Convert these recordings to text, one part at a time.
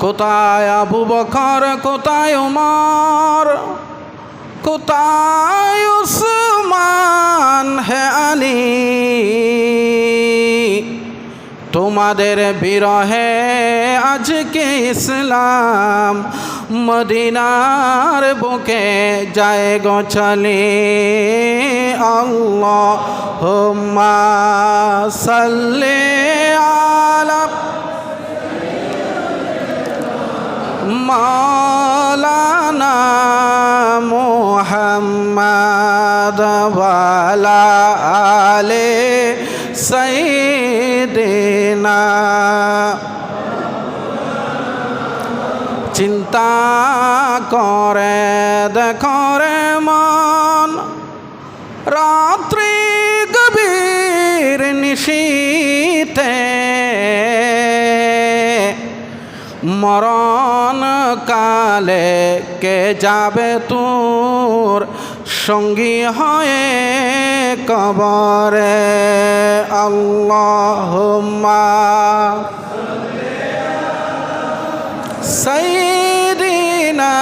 কোথায় আবু বকর, কোথায় উমর, কোথায় উসমান হে আলী, তোমাদের বিরহে আজকে ইসলাম মদিনার বুকে যায় গো চলে। আল্লাহুম্মা সাল্লি আলা মাওলানা মুহাম্মাদ ওয়া আলা আলি সাইয়্যিদিনা। চিন্তা করে দেখো রে মন, রাত্রি গভীর নিশীতে মরণ কালে কে যাবে তোর সঙ্গী হয়ে কবরে। আল্লাহুম্মা সাইয়্যিদিনা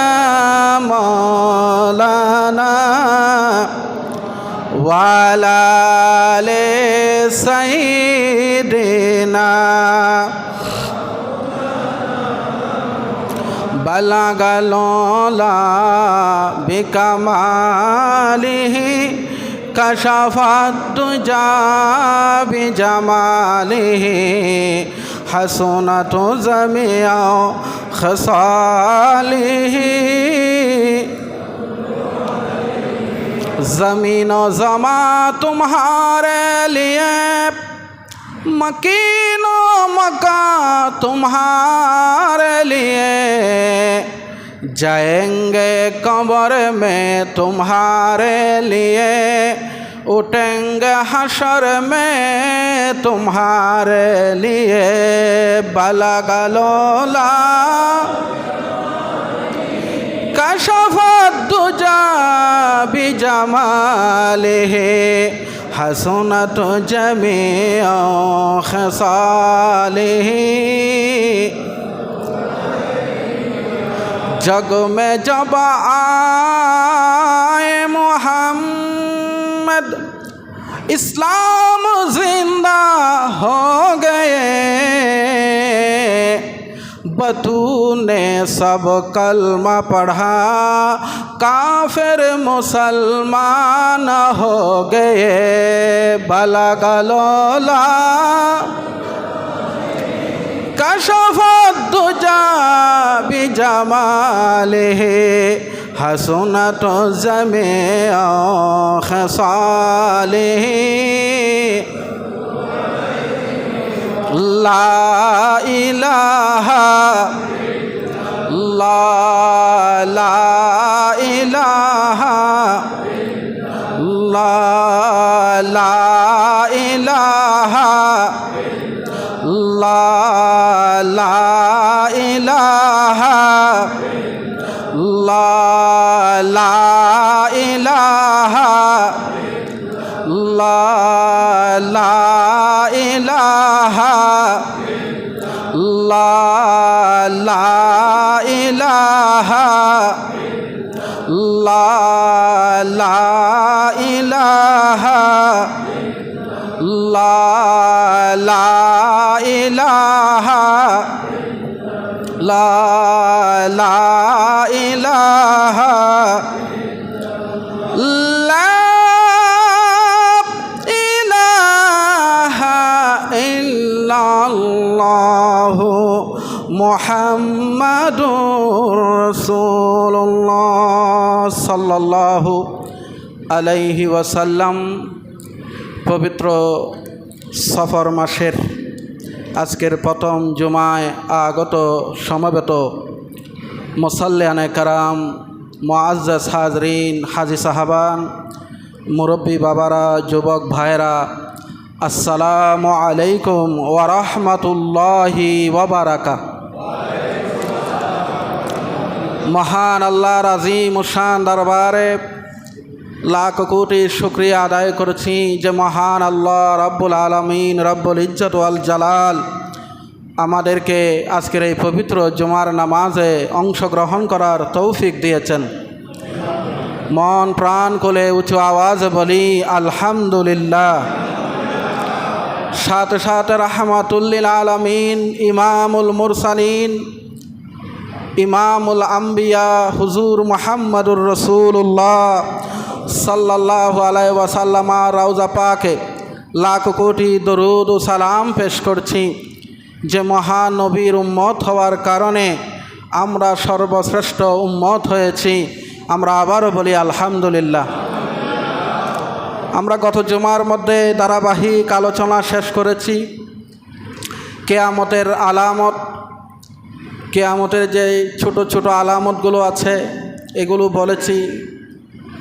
মাওলানা ওয়া আলা আলি সাইয়্যিদিনা। বালাগাল উলা বিকামালিহি কাশাফাত দুজা বিজামালিহি হাসনাত জামিউ খসালিহি। ज़मीन और ज़मा तुम्हारे लिए, मकीन और मका तुम्हारे लिए, जाएंगे कब्र में तुम्हारे लिए, उठेंगे हशर में तुम्हारे लिए। बलगलोला कशफत दुजा बिजमालिहि हसनत जमीउ खसालिहि। जग में जब आए मोहम्मद, इस्लाम जिंदा हो गए, बतूने सब कलमा पढ़ा, काफिर मुसलमान हो गए। बलगलोला कशफत दुजा बिजमालिहि हसनत जमीउ खसालिहि। ला इलाहा ला इलाहा ला इलाहा ला इलाहा ला इलाहा ला इलाहा ला इलाहा ला इलाहा ला इलाहा ला इलाहा ला इलाहा इल्लल्लाहु मुहम्मदुर रसूलुल्लाह सल्लल्लाहु अलैहि वसल्लम। पवित्र सफर मासेर आजकेर प्रथम जुमाय आगत समवेत मुसल्लियाने कराम, मुआज्जज हाजरीन, हाजी साहबान, मुरब्बी बाबारा, जुबक भाईरा, अस्सलामु आलैकुम व रहमतुल्लाहि व बाराकातुहू। महान अल्लाह अजीम शान दरबारे लाख कोटी शुक्रिया आदाय करছি যে মহান আল্লাহ রব্বুল আলামিন রব্বুল ইজ্জত ওয়াল জালাল আমাদেরকে আজকের এই পবিত্র জুমার নামাজে অংশগ্রহণ করার তৌফিক দিয়েছেন। মন প্রাণ খুলে উঁচু আওয়াজে বলি আলহামদুলিল্লাহ। সাথে সাথে রাহমাতুল্লিল আলামিন, ইমামুল মুরসালিন, ইমামুল আম্বিয়া হুজুর মুহাম্মদুর রাসূলুল্লাহ সাল্লাল্লাহু আলাইহি ওয়াসাল্লাম রওজা পাকে লাখ কোটি দরুদ ও সালাম পেশ করছি, যে মহানবীর উম্মত হওয়ার কারণে আমরা সর্বশ্রেষ্ঠ উম্মত হয়েছি। আমরা আবারও বলি আলহামদুলিল্লাহ। আমরা গত জুমার মধ্যে ধারাবাহিক আলোচনা শেষ করেছি কিয়ামতের আলামত। কিয়ামতের যে ছোট ছোট আলামতগুলো আছে এগুলো বলেছি।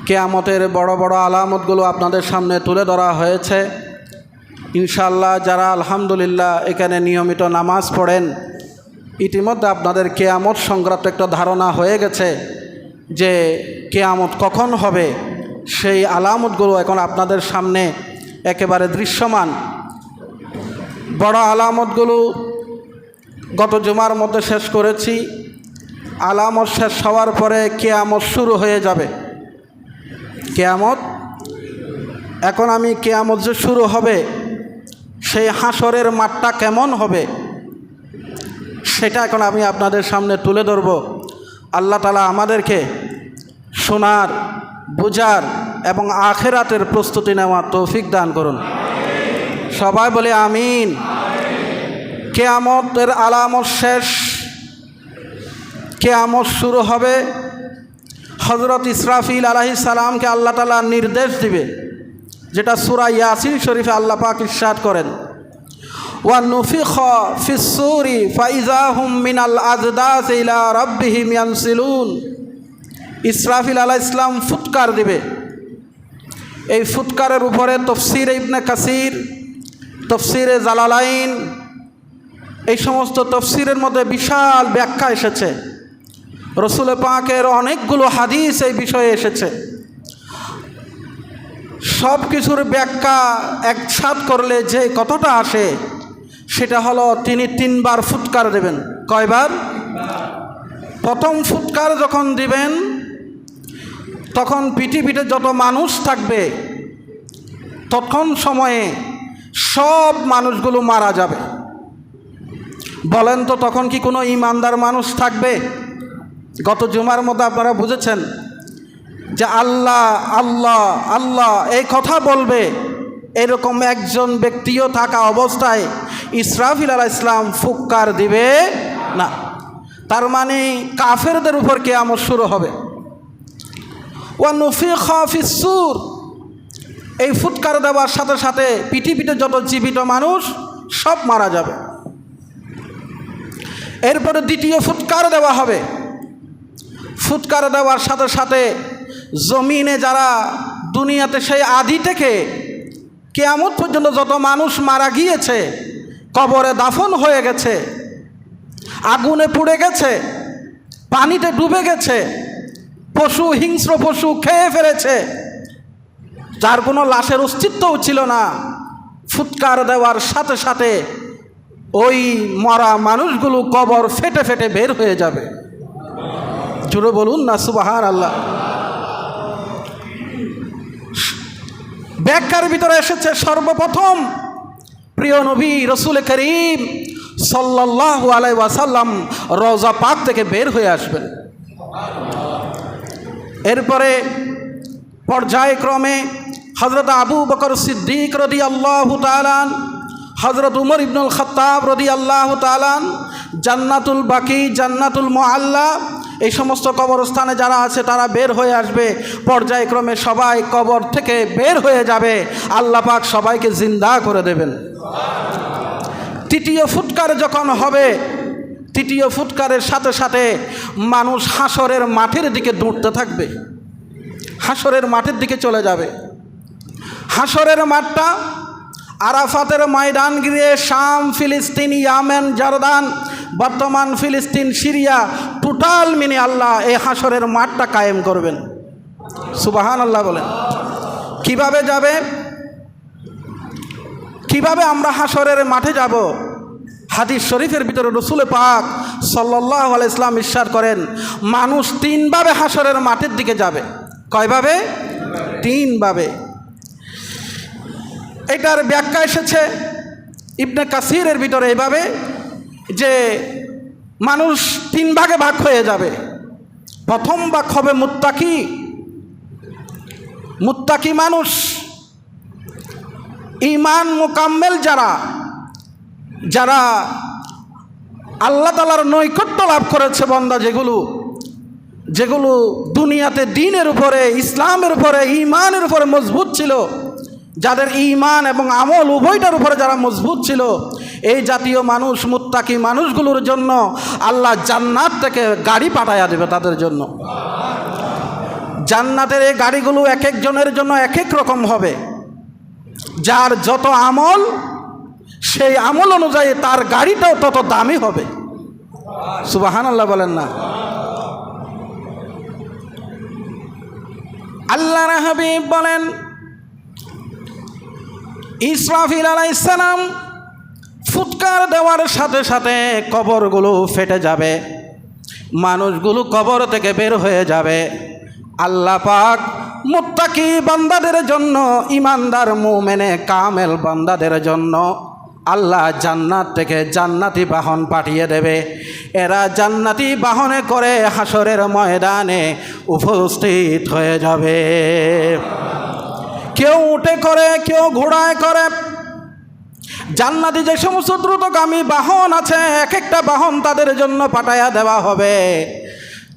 কিয়ামতের বড় বড় আলামতগুলো আপনাদের সামনে তুলে ধরা হয়েছে। ইনশাআল্লাহ যারা আলহামদুলিল্লাহ এখানে নিয়মিত নামাজ পড়েন, ইতিমধ্যে আপনাদের কিয়ামত সংক্রান্ত একটা ধারণা হয়ে গেছে যে কিয়ামত কখন হবে। সেই আলামতগুলো এখন আপনাদের সামনে একেবারে দৃশ্যমান। বড় আলামতগুলো গত জুমার মধ্যে শেষ করেছি। আলামত শেষ হওয়ার পরে কিয়ামত শুরু হয়ে যাবে। কিয়ামত, এখন আমি কিয়ামত যে শুরু হবে সেই হাসরের মাঠটা কেমন হবে সেটা এখন আমি আপনাদের সামনে তুলে ধরব। আল্লাহ তাআলা আমাদেরকে শোনার, বুঝার এবং আখিরাতের প্রস্তুতি নেওয়ার তৌফিক দান করুন। সবাই বলে আমিন। কিয়ামতের আলামত শেষ, কিয়ামত শুরু হবে। হযরত ইসরাফিল আলাইহিস সালামকে আল্লাহ তাআলা নির্দেশ দিবে, যেটা সূরা ইয়াসিন শরীফে আল্লাহ পাক ইরশাদ করেন, ওয়া নুফিখা ফিস সূরি ফাইযা হুম মিনাল আজদাস ইলা রাব্বিহিম ইয়ানসিলুন। ইসরাফিল আলাইহিস সালাম ফুৎকার দিবে। এই ফুৎকারের উপরে তাফসীরে ইবনে কাসির, তাফসীরে জালালাইন, এই সমস্ত তাফসীরের মধ্যে বিশাল ব্যাখ্যা এসেছে। রাসূল পাকের অনেকগুলো হাদিস এই বিষয়ে এসেছে। সব কিছুর ব্যাখ্যা একসাথ করলে যে কতটা আসে সেটা হলো তিনি 3 বার ফুৎকার দেবেন। কয়বার? প্রথম ফুৎকার যখন দিবেন তখন পৃথিবীতে যত মানুষ থাকবে তখন সময়ে সব মানুষগুলো মারা যাবে। বলেন তো তখন কি কোনো ঈমানদার মানুষ থাকবে? গত জুমার মধ্যে আপনারা বুঝেছেন যে আল্লাহ আল্লাহ আল্লাহ এই কথা বলবে এরকম একজন ব্যক্তিও থাকা অবস্থায় ইসরাফিল আলাইহিস সালাম ফুৎকার দিবে না। তার মানে কাফেরদের উপর কিয়ামত শুরু হবে। ওয়া নুফিখা ফিস সূর, এই ফুৎকার দেওয়ার সাথে সাথে পৃথিবীতে যত জীবিত মানুষ সব মারা যাবে। এরপরে দ্বিতীয় ফুৎকার দেওয়া হবে। ফুৎকার দেওয়ার সাথে সাথে জমিনে যারা দুনিয়াতে সেই আদি থেকে কিয়ামত পর্যন্ত যত মানুষ মারা গিয়েছে, কবরে দাফন হয়ে গেছে, আগুনে পুড়ে গেছে, পানিতে ডুবে গেছে, পশু হিংস্র পশু খেয়ে ফেলেছে, যার কোনো লাশের অস্তিত্বও ছিল না, ফুৎকার দেওয়ার সাথে সাথে ওই মরা মানুষগুলো কবর ফেটে ফেটে বের হয়ে যাবে। জোরে বলুন না সুবহানাল্লাহ। ব্যাখ্যার ভিতরে এসেছে সর্বপ্রথম প্রিয় নবী রাসূল করিম সাল্লাল্লাহু আলাইহি ওয়াসাল্লাম রওজা পাক থেকে বের হয়ে আসবেন। এরপরে পর্যায়ক্রমে হযরত আবু বকর সিদ্দিক রাদিয়াল্লাহু তাআলা, হযরত উমর ইবনুল খাত্তাব রাদিয়াল্লাহু তাআলা, জান্নাতুল বাকি, জান্নাতুল মুআল্লা, এই সমস্ত কবরস্থানে যারা আছে তারা বের হয়ে আসবে। পর্যায়ক্রমে সবাই কবর থেকে বের হয়ে যাবে। আল্লাহ পাক সবাইকে জিন্দা করে দেবেন। তৃতীয় ফুৎকার যখন হবে, তৃতীয় ফুৎকারের সাথে সাথে মানুষ হাসরের মাঠের দিকে দৌড়তে থাকবে, হাসরের মাঠের দিকে চলে যাবে। হাসরের মাঠটা আরাফাতের ময়দান ঘিরে শাম, ফিলিস্তিন, ইয়ামেন, জর্দান, বর্তমান ফিলিস্তিন, সিরিয়া, টোটাল মিনি আল্লাহ এই হাসরের মাঠটা কায়েম করবেন। সুবহানাল্লাহ বলেন। কিভাবে যাবে? কিভাবে আমরা হাসরের মাঠে যাব? হাদিস শরীফের ভিতরে রসুল পাক সাল্লাল্লাহু আলাইহি ওয়াসাল্লাম ইরশাদ করেন, মানুষ তিনভাবে হাসরের মাঠের দিকে যাবে। কয়ভাবে? তিনভাবে। এটার ব্যাখ্যা এসেছে ইবনে কাসিরের ভিতরে এইভাবে যে মানুষ তিন ভাগে ভাগ হয়ে যাবে। প্রথম ভাগ হবে মুত্তাকি মানুষ, ঈমান মুকাম্মেল যারা আল্লাহ তাআলার নৈকট্য লাভ করেছে বান্দা, যেগুলো দুনিয়াতে দ্বীনের উপরে, ইসলামের উপরে, ঈমানের উপরে মজবুত ছিল, যাদের ঈমান এবং আমল উভয়টার উপরে যারা মজবুত ছিল, এই জাতীয় মানুষ, মুত্তাকি মানুষগুলোর জন্য আল্লাহ জান্নাত থেকে গাড়ি পাঠাইয়া দেবে তাদের জন্য। জান্নাতের এই গাড়িগুলো এক একজনের জন্য এক এক রকম হবে। যার যত আমল, সেই আমল অনুযায়ী তার গাড়িটাও তত দামি হবে। সুবহানাল্লাহ বলেন না? আল্লাহর হাবিব বলেন, ইসরাফিল আলাইহিস সালাম ফুৎকার দেওয়ার সাথে সাথে কবরগুলো ফেটে যাবে, মানুষগুলো কবর থেকে বের হয়ে যাবে। আল্লাহ পাক মুত্তাকি বান্দাদের জন্য, ঈমানদার মুমিনে কামেল বান্দাদের জন্য আল্লাহ জান্নাত থেকে জান্নাতি বাহন পাঠিয়ে দেবে। এরা জান্নাতি বাহনে করে হাসরের ময়দানে উপস্থিত হয়ে যাবে। কেউ উটে করে, কেউ ঘোড়ায় করে। জান্নাতি যে সমস্ত দ্রুতগামী বাহন আছে, এক একটা বাহন তাদের জন্য পাঠাইয়া দেওয়া হবে।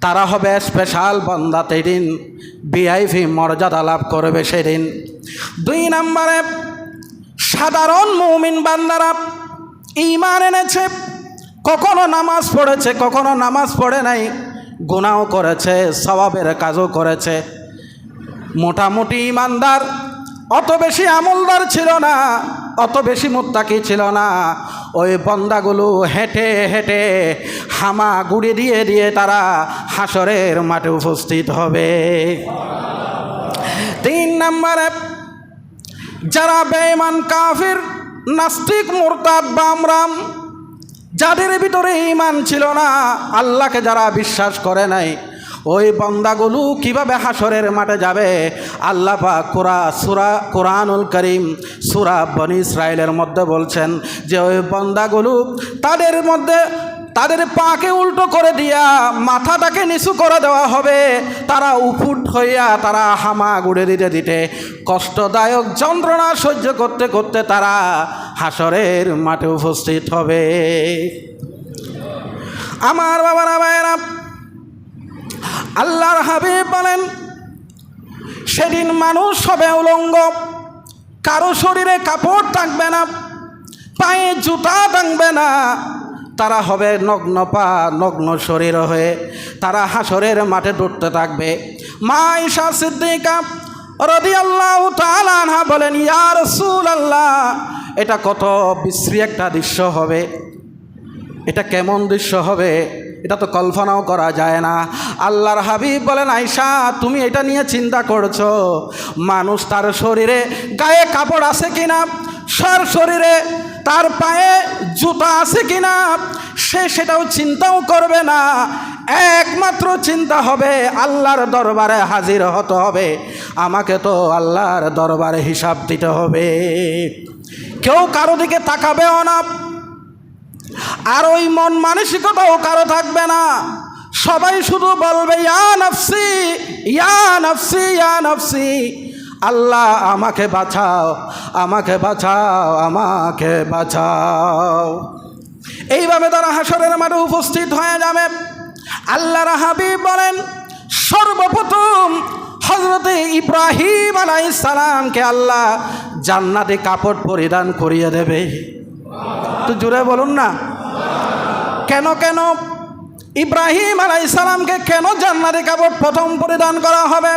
তারা হবে স্পেশাল বান্দা, সেদিন ভিআইপি মর্যাদা লাভ করবে সেদিন। 2 নম্বরে সাধারণ মুমিন বান্দারা ঈমান এনেছে, কখনো নামাজ পড়েছে, কখনো নামাজ পড়ে নাই, গুনাহও করেছে, সওয়াবের কাজও করেছে, মোটামুটি ঈমানদার, অত বেশি আমলদার ছিল না, অত বেশি মুত্তাকি ছিল না। ওই বান্দাগুলো হেঁটে হেঁটে হামা গুড়ি দিয়ে দিয়ে তারা হাসরের মাঠে উপস্থিত হবে। 3 নম্বরে যারা বেঈমান, কাফির, নাস্তিক, মুরতাদ, বামরাম, যাদের ভিতরে ঈমান ছিল না, আল্লাহকে যারা বিশ্বাস করে নাই, ওই বান্দাগুলো কিভাবে হাসরের মাঠে যাবে? আল্লাহ পাক কোরআনুল কারীম সূরা বনী ইসরাইলের মধ্যে বলছেন যে ওই বান্দাগুলো তাদের পাকে উল্টো করে দিয়া মাথাটাকে নিচু করে দেওয়া হবে। তারা উপুট হইয়া তারা হামা গুড়ে দিতে দিতে কষ্টদায়ক যন্ত্রণা সহ্য করতে করতে তারা হাসরের মাঠে উপস্থিত হবে। আমার বাবারা, ভাইয়েরা, আল্লাহর হাবিব বলেন, সেদিন মানুষ হবে উলঙ্গ, কারো শরীরে কাপড় থাকবে না, পায়ে জুতা থাকবে না, তারা হবে নগ্ন পা নগ্ন শরীর হয়ে তারা হাসরের মাঠে দৌড়তে থাকবে। মা আয়েশা সিদ্দিকা রাদিয়াল্লাহু তাআলা আনহা বলেন, ইয়া রাসূলুল্লাহ, এটা কত বিশ্রী একটা দৃশ্য হবে, এটা কেমন দৃশ্য হবে, এটা তো কল্পনাও করা যায় না। আল্লাহর হাবিব বলেন, আয়েশা, তুমি এটা নিয়ে চিন্তা করছো? মানুষ তার শরীরে গায়ে কাপড় আছে কিনা, সার শরীরে তার পায়ে জুতা আছে কিনা, সেটাও চিন্তাও করবে না। একমাত্র চিন্তা হবে আল্লাহর দরবারে হাজির হতে হবে, আমাকে তো আল্লাহর দরবারে হিসাব দিতে হবে। কেউ কারো দিকে তাকাবেও না, আর ওই মন মানসিকতাও কারো থাকবে না। সবাই শুধু বলবে, ইয়া নফসি, ইয়া নফসি, ইয়া নফসি, আল্লাহ আমাকে বাঁচাও, আমাকে বাঁচাও, আমাকে বাঁচাও। এইভাবে তারা হাসরের মাঠে উপস্থিত হয়ে যাবে। আল্লাহর হাবিব বলেন, সর্বপ্রথম হযরতে ইব্রাহিম আলাইহিস সালামকে আল্লাহ জান্নাতি কাপড় পরিধান করিয়ে দেবে। তো জোরে বলুন না, কেন কেন ইব্রাহিম আলাইহিস সালামকে কেন জান্নাতি কাপড় প্রথম পরিধান করা হবে?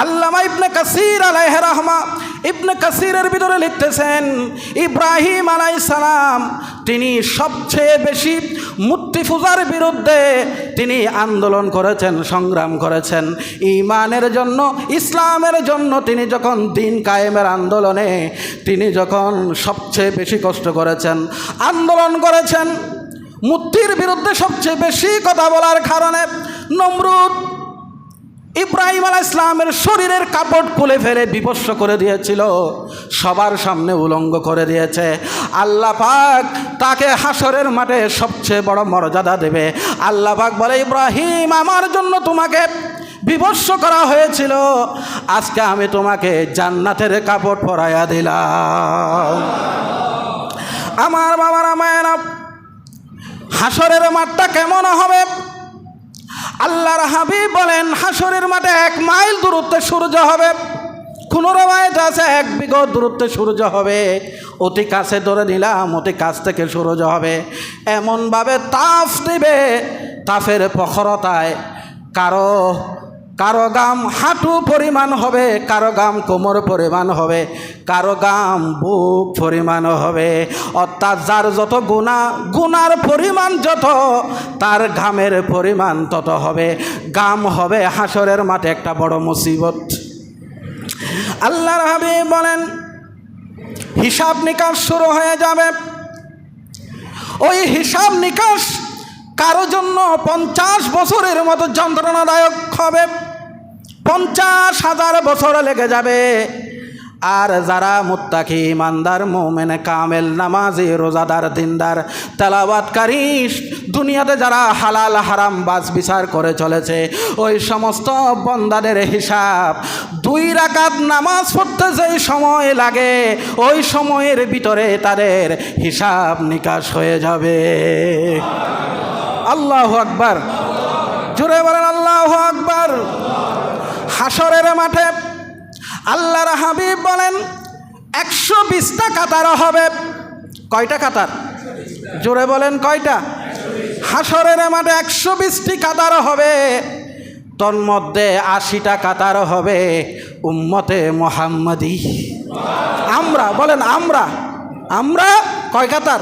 আল্লামা ইবনে কাসির আলাইহি রাহমা, ইবনে কাসিরের ভিতরে লিখতেছেন, ইব্রাহিম আলাইহিস সালাম তিনি সবচেয়ে বেশি মূর্তি পূজার বিরুদ্ধে তিনি আন্দোলন করেছেন, সংগ্রাম করেছেন। ঈমানের জন্য, ইসলামের জন্য তিনি যখন দিন কায়েমের আন্দোলনে তিনি যখন সবচেয়ে বেশি কষ্ট করেছেন, আন্দোলন করেছেন, মূর্তির বিরুদ্ধে সবচেয়ে বেশি কথা বলার কারণে নমরুদ ইব্রাহিম আলাইহিস সালামের শরীরের কাপড় খুলে ফেলে বিভৎস করে দিয়েছিল, সবার সামনে উলঙ্গ করে দিয়েছে। আল্লাহ পাক তাকে হাসরের মাঠে সবচেয়ে বড় মর্যাদা দেবে। আল্লাহ পাক বলে, ইব্রাহিম, আমার জন্য তোমাকে বিভৎস করা হয়েছিল, আজকে আমি তোমাকে জান্নাতের কাপড় পরাইয়া দিলাম। আমার বাবারা, মায়েরা, হাসরের মাঠটা কেমন হবে? আল্লাহর হাবিব বলেন, হাসরের মাঠে 1 মাইল দূরত্বে সূর্য হবে। কোনো রওয়ায়াতে আছে 1 বিঘত দূরত্বে সূর্য হবে। অতি কাছে ধরে নিলাম, অতি কাছ থেকে সূর্য হবে। এমনভাবে তাপ দেবে, তাপের প্রখরতায় কারো গাম হাঁটু পরিমাণ হবে, কারো গাম কোমর পরিমাণ হবে, কারো গাম বুক পরিমাণ হবে। অর্থাৎ যার যত গুনার পরিমাণ যত, তার ঘামের পরিমাণ তত হবে। গাম হবে হাসরের মাঠে একটা বড় মুসিবত। আল্লাহর হাবিব বলেন, হিসাব নিকাশ শুরু হয়ে যাবে। ওই হিসাব নিকাশ কারো জন্য 50 বছরের মতো যন্ত্রণাদায়ক হবে, 50,000 বছর লেগে যাবে। আর যারা মুত্তাকি, ইমানদার, মুমিন, কামেল, নামাজি, রোজাদার, দিনদার, তেলাওয়াতকারী, দুনিয়াতে যারা হালাল হারাম বাছ বিচার করে চলেছে, ওই সমস্ত বান্দাদের হিসাব 2 রাকাত নামাজ পড়তে যেই সময় লাগে, ওই সময়ের ভিতরে তাদের হিসাব নিকাশ হয়ে যাবে। আল্লাহু আকবার, জোরে বলেন আল্লাহু আকবার। হাসরের মাঠে আল্লাহর হাবিব বলেন 120টা কাতার হবে। কয়টা কাতার? জোরে বলেন কয়টা? হাসরের মাঠে 120টি কাতার হবে। তন্মধ্যে 80টা কাতার হবে উম্মতে মুহাম্মাদি। আমরা বলেন, আমরা কয় কাতার?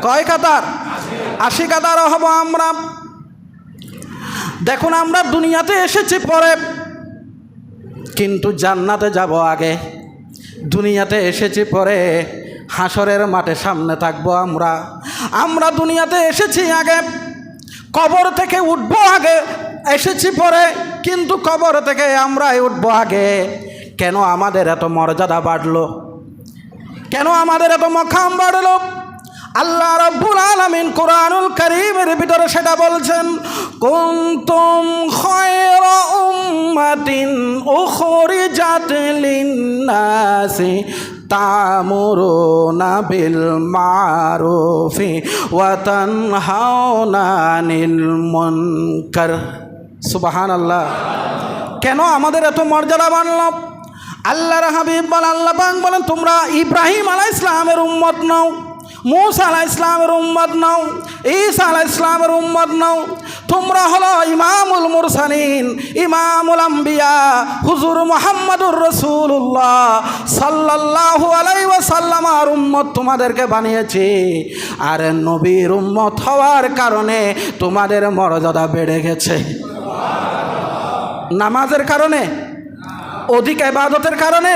কয় কাতার? 80 কাতার হব আমরা। দেখুন, আমরা দুনিয়াতে এসেছি পরে, কিন্তু জান্নাতে যাব আগে। দুনিয়াতে এসেছি পরে, হাসরের মাঠে সামনে থাকবো আমরা দুনিয়াতে এসেছি আগে, কবর থেকে উঠবো আগে। এসেছি পরে, কিন্তু কবর থেকে আমরাই উঠবো আগে। কেন আমাদের এত মর্যাদা বাড়লো? কেন আমাদের এত মাকাম বাড়লো? আল্লাহ রাব্বুল আলামিন কোরআনুল কারীমের ভিতরে সেটা বলছেন, কুনতুম খায়রা উম্মাতিন উখরিজাত লিন-নাসি তা'মুরুনা বিল মা'রুফি ওয়া তানহাউনা আনিল মুনকার। সুবহানাল্লাহ। কেন আমাদের এত মর্যাদা বাড়ল? আল্লাহর হাবিব বলেন, আল্লাহ পাক বলেন, তোমরা ইব্রাহিম আলাইহিস সালামের উম্মত নও, মূসা আলাইহিস সালামের উম্মত নও, ঈসা আলাইহিস সালামের উম্মত নও। তোমরা হলো ইমামুল মুরসালিন, ইমামুল আম্বিয়া, হুজুর মুহাম্মদুর রাসূলুল্লাহ সাল্লাল্লাহু আলাইহি ওয়াসাল্লামের উম্মত তোমাদেরকে বানিয়েছি। আর নবীর উম্মত হওয়ার কারণে তোমাদের মর্যাদা বেড়ে গেছে। নামাজের কারণে, অধিক ইবাদতের কারণে,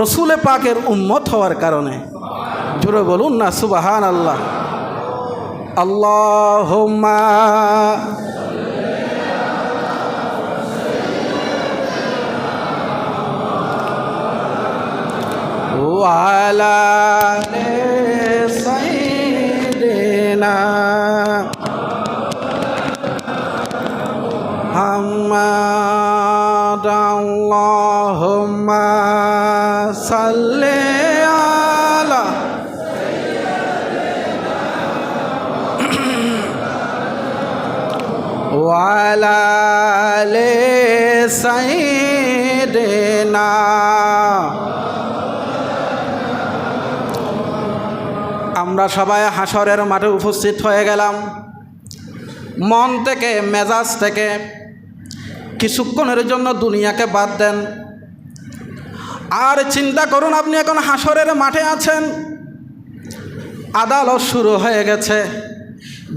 রসুল পাকের উম্মত হওয়ার কারণে। জোরে বলুন না সুবহানাল্লাহ। আল্লাহুম্মা ওয়া আলা সাইয়্যিদিনা মুহাম্মাদ। আল্লাহুম্মা সাল্লি আলা ওয়া আলা আলি সাইয়্যিদিনা। আমরা সবাই হাসরের মাঠে উপস্থিত হয়ে গেলাম। মন থেকে, মেজাজ থেকে কিছুক্ষণের জন্য দুনিয়াকে বাদ দেন, আর চিন্তা করুন আপনি এখন হাসরের মাঠে আছেন। আদালত শুরু হয়ে গেছে,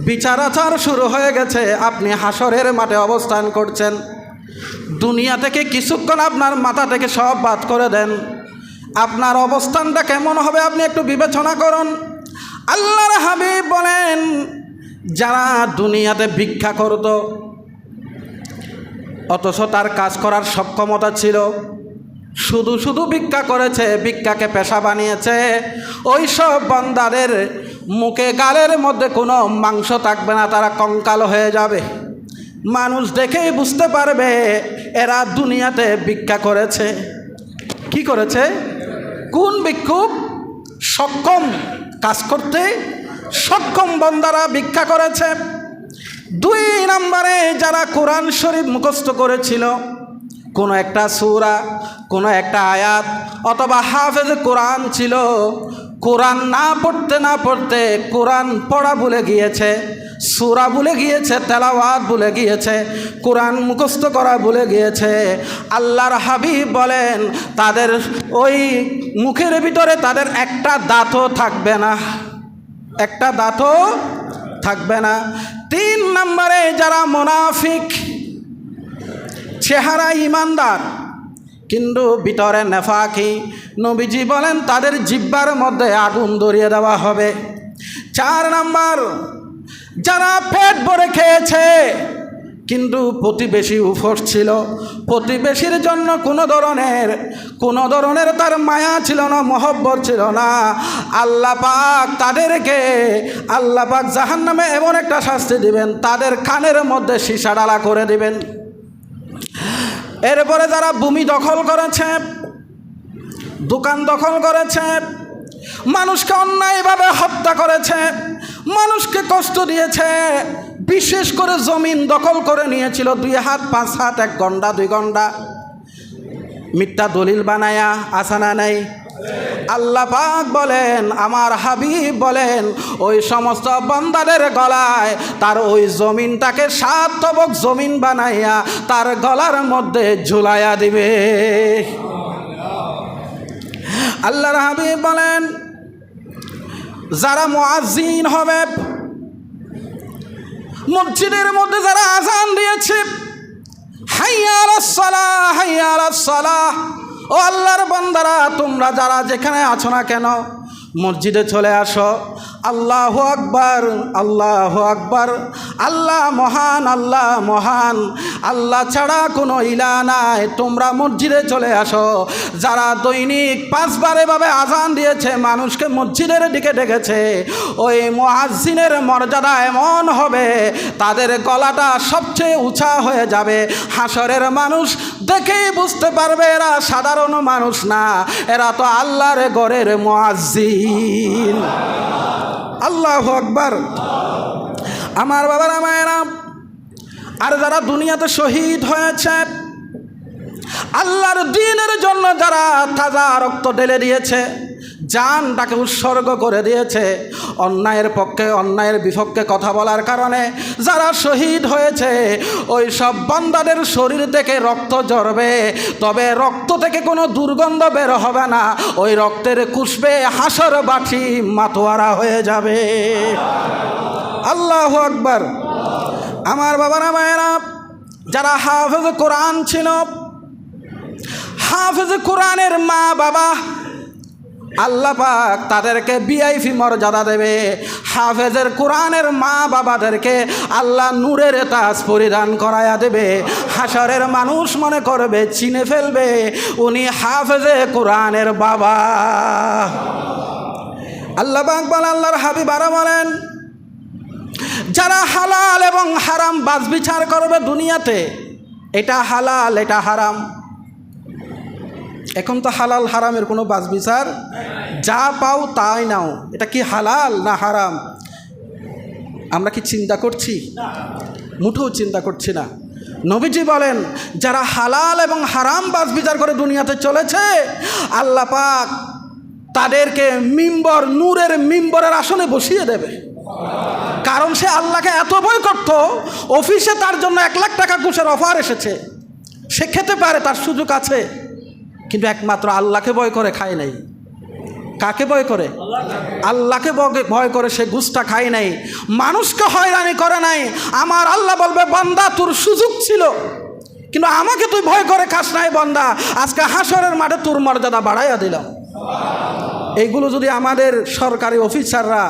বিচারাচার শুরু হয়ে গেছে। আপনি হাসরের মাঠে অবস্থান করছেন। দুনিয়া থেকে কিছুক্ষণ আপনার মাথা থেকে সব বাদ করে দেন, আপনার অবস্থানটা কেমন হবে আপনি একটু বিবেচনা করুন। আল্লাহর হাবিব বলেন, যারা দুনিয়াতে ভিক্ষা করত অথচ তার কাজ করার সক্ষমতা ছিল, শুধু শুধু ভিক্ষা করেছে, ভিক্ষাকে পেশা বানিয়েছে, ওই সব বান্দাদের মুখে গালের মধ্যে কোনো মাংস থাকবে না, তারা কঙ্কাল হয়ে যাবে। মানুষ দেখেই বুঝতে পারবে এরা দুনিয়াতে ভিক্ষা করেছে। কি করেছে? কোন ভিক্ষুক? সক্ষম, কাজ করতে সক্ষম বান্দারা ভিক্ষা করেছে। 2 নম্বরে যারা কোরআন শরীফ মুখস্থ করেছিল, কোনো একটা সূরা, কোনো একটা আয়াত, অথবা হাফেজ কোরআন ছিল, কোরআন না পড়তে কোরআন পড়া ভুলে গিয়েছে, সূরা ভুলে গিয়েছে, তেলাওয়াত ভুলে গিয়েছে, কোরআন মুখস্থ করা ভুলে গিয়েছে। আল্লাহর হাবিব বলেন, তাদের ওই মুখের ভিতরে তাদের একটা দাঁতও থাকবে না, একটা দাঁতও থাকবে না। 3 নম্বরে যারা মুনাফিক, চেহারা ইমানদার কিন্তু ভিতরে নেফাকি, নবীজি বলেন তাদের জিহ্বার মধ্যে আগুন ধরিয়ে দেওয়া হবে। 4 নম্বর, যারা পেট ভরে খেয়েছে কিন্তু প্রতিবেশী উপোস ছিল, প্রতিবেশীর জন্য কোনো ধরনের তার মায়া ছিল না, মহব্বত ছিল না, আল্লাহ পাক তাদেরকে জাহান্নামে এমন একটা শাস্তি দিবেন, তাদের কানের মধ্যে সীসা ডালা করে দিবেন। এরপরে যারা ভূমি দখল করেছে, দোকান দখল করেছে, মানুষকে অন্যায়ভাবে হত্যা করেছে, মানুষকে কষ্ট দিয়েছে, বিশেষ করে জমিন দখল করে নিয়েছিল 2 হাত 5 হাত 1 ঘন্টা 2 ঘন্টা, মিথ্যা দলিল বানায়া, আসা না নাই? আল্লাহ পাক বলেন, আমার হাবিব বলেন, ওই সমস্ত বান্দাদের গলায় তার ওই জমিনটাকে 7 তবক জমিন বানাইয়া তার গলার মধ্যে ঝুলাইয়া দিবে। আল্লাহর হাবিব বলেন, যারা মুয়াজ্জিন হবে, মসজিদের মধ্যে যারা আযান দিয়েছে, হাইয়া আলাস সালাহ, হাইয়া আলাস সালাহ, ও আল্লাহর বান্দারা তোমরা যারা যেখানে আছো না কেন মসজিদে চলে আসো। আল্লাহু আকবার, আল্লাহু আকবার, আল্লাহ মহান, আল্লাহ মহান, আল্লাহ ছাড়া কোনো ইলাহ নাই, তোমরা মসজিদে চলে আসো। যারা দৈনিক 5 বার এভাবে আযান দিয়েছে, মানুষকে মসজিদের দিকে ডেকেছে, ওই মুয়াজ্জিনের মর্যাদা এমন হবে তাদের গলাটা সবচেয়ে উঁচা হয়ে যাবে। হাসরের মানুষ দেখেই বুঝতে পারবে এরা সাধারণ মানুষ না, এরা তো আল্লাহর ঘরের মুয়াজ্জিন। আল্লাহু আকবার। আমার বাবারা মায়েরা, আর যারা দুনিয়াতে শহীদ হয়েছে, আল্লাহর দ্বীনের জন্য যারা তাজা রক্ত ঢেলে দিয়েছে, জানটাকে উৎসর্গ করে দিয়েছে, অন্যায়ের পক্ষে অন্যায়ের বিপক্ষে কথা বলার কারণে যারা শহীদ হয়েছে, ওই সব বান্দাদের শরীর থেকে রক্ত ঝরবে, তবে রক্ত থেকে কোনো দুর্গন্ধ বের হবে না, ওই রক্তের কুশবে হাসর বাটি মাতোয়ারা হয়ে যাবে। আল্লাহু আকবার। আমার বাবারা মায়েরা, যারা হাফেজ কোরআন ছিল, হাফেজ কোরআনের মা বাবা, আল্লাহ পাক তাদেরকে ভিআইপি মর্যাদা দেবে। হাফেজের কোরআনের মা বাবাদেরকে আল্লাহ নূরের তাজ পরিধান করায়া দেবে। হাসরের মানুষ মনে করবে, চিনে ফেলবে, উনি হাফেজে কোরআনের বাবা। আল্লাহ পাক বলেন, আল্লাহর হাবিব আরো বলেন, যারা হালাল এবং হারাম বাছ বিচার করবে দুনিয়াতে, এটা হালাল এটা হারাম। এখন তো হালাল হারামের কোনো বাছ বিচার, যা পাও তাই নাও, এটা কি হালাল না হারাম আমরা কি চিন্তা করছি? মুঠেও চিন্তা করছি না। নবীজি বলেন, যারা হালাল এবং হারাম বাছ বিচার করে দুনিয়াতে চলেছে, আল্লাহ পাক তাদেরকে মিম্বর, নূরের মিম্বরের আসনে বসিয়ে দেবে। কারণ সে আল্লাহকে এত ভয় করত, অফিসে তার জন্য 1 লাখ টাকা ঘুষের অফার এসেছে, সে খেতে পারে, তার সুযোগ আছে, কিন্তু একমাত্র আল্লাহকে ভয় করে খায় নাই। কাকে ভয় করে? আল্লাহকে ভয় করে। সে ঘুষটা খায় নাই, মানুষকে হয়রানি করে নাই। আমার আল্লাহ বলবে, বান্দা তোর সুযোগ ছিল, কিন্তু আমাকে তুই ভয় করে খাস নাই বান্দা, আজকে হাসরের মাঠে তোর মর্যাদা বাড়াইয়া দিলাম। এইগুলো যদি আমাদের সরকারি অফিসাররা,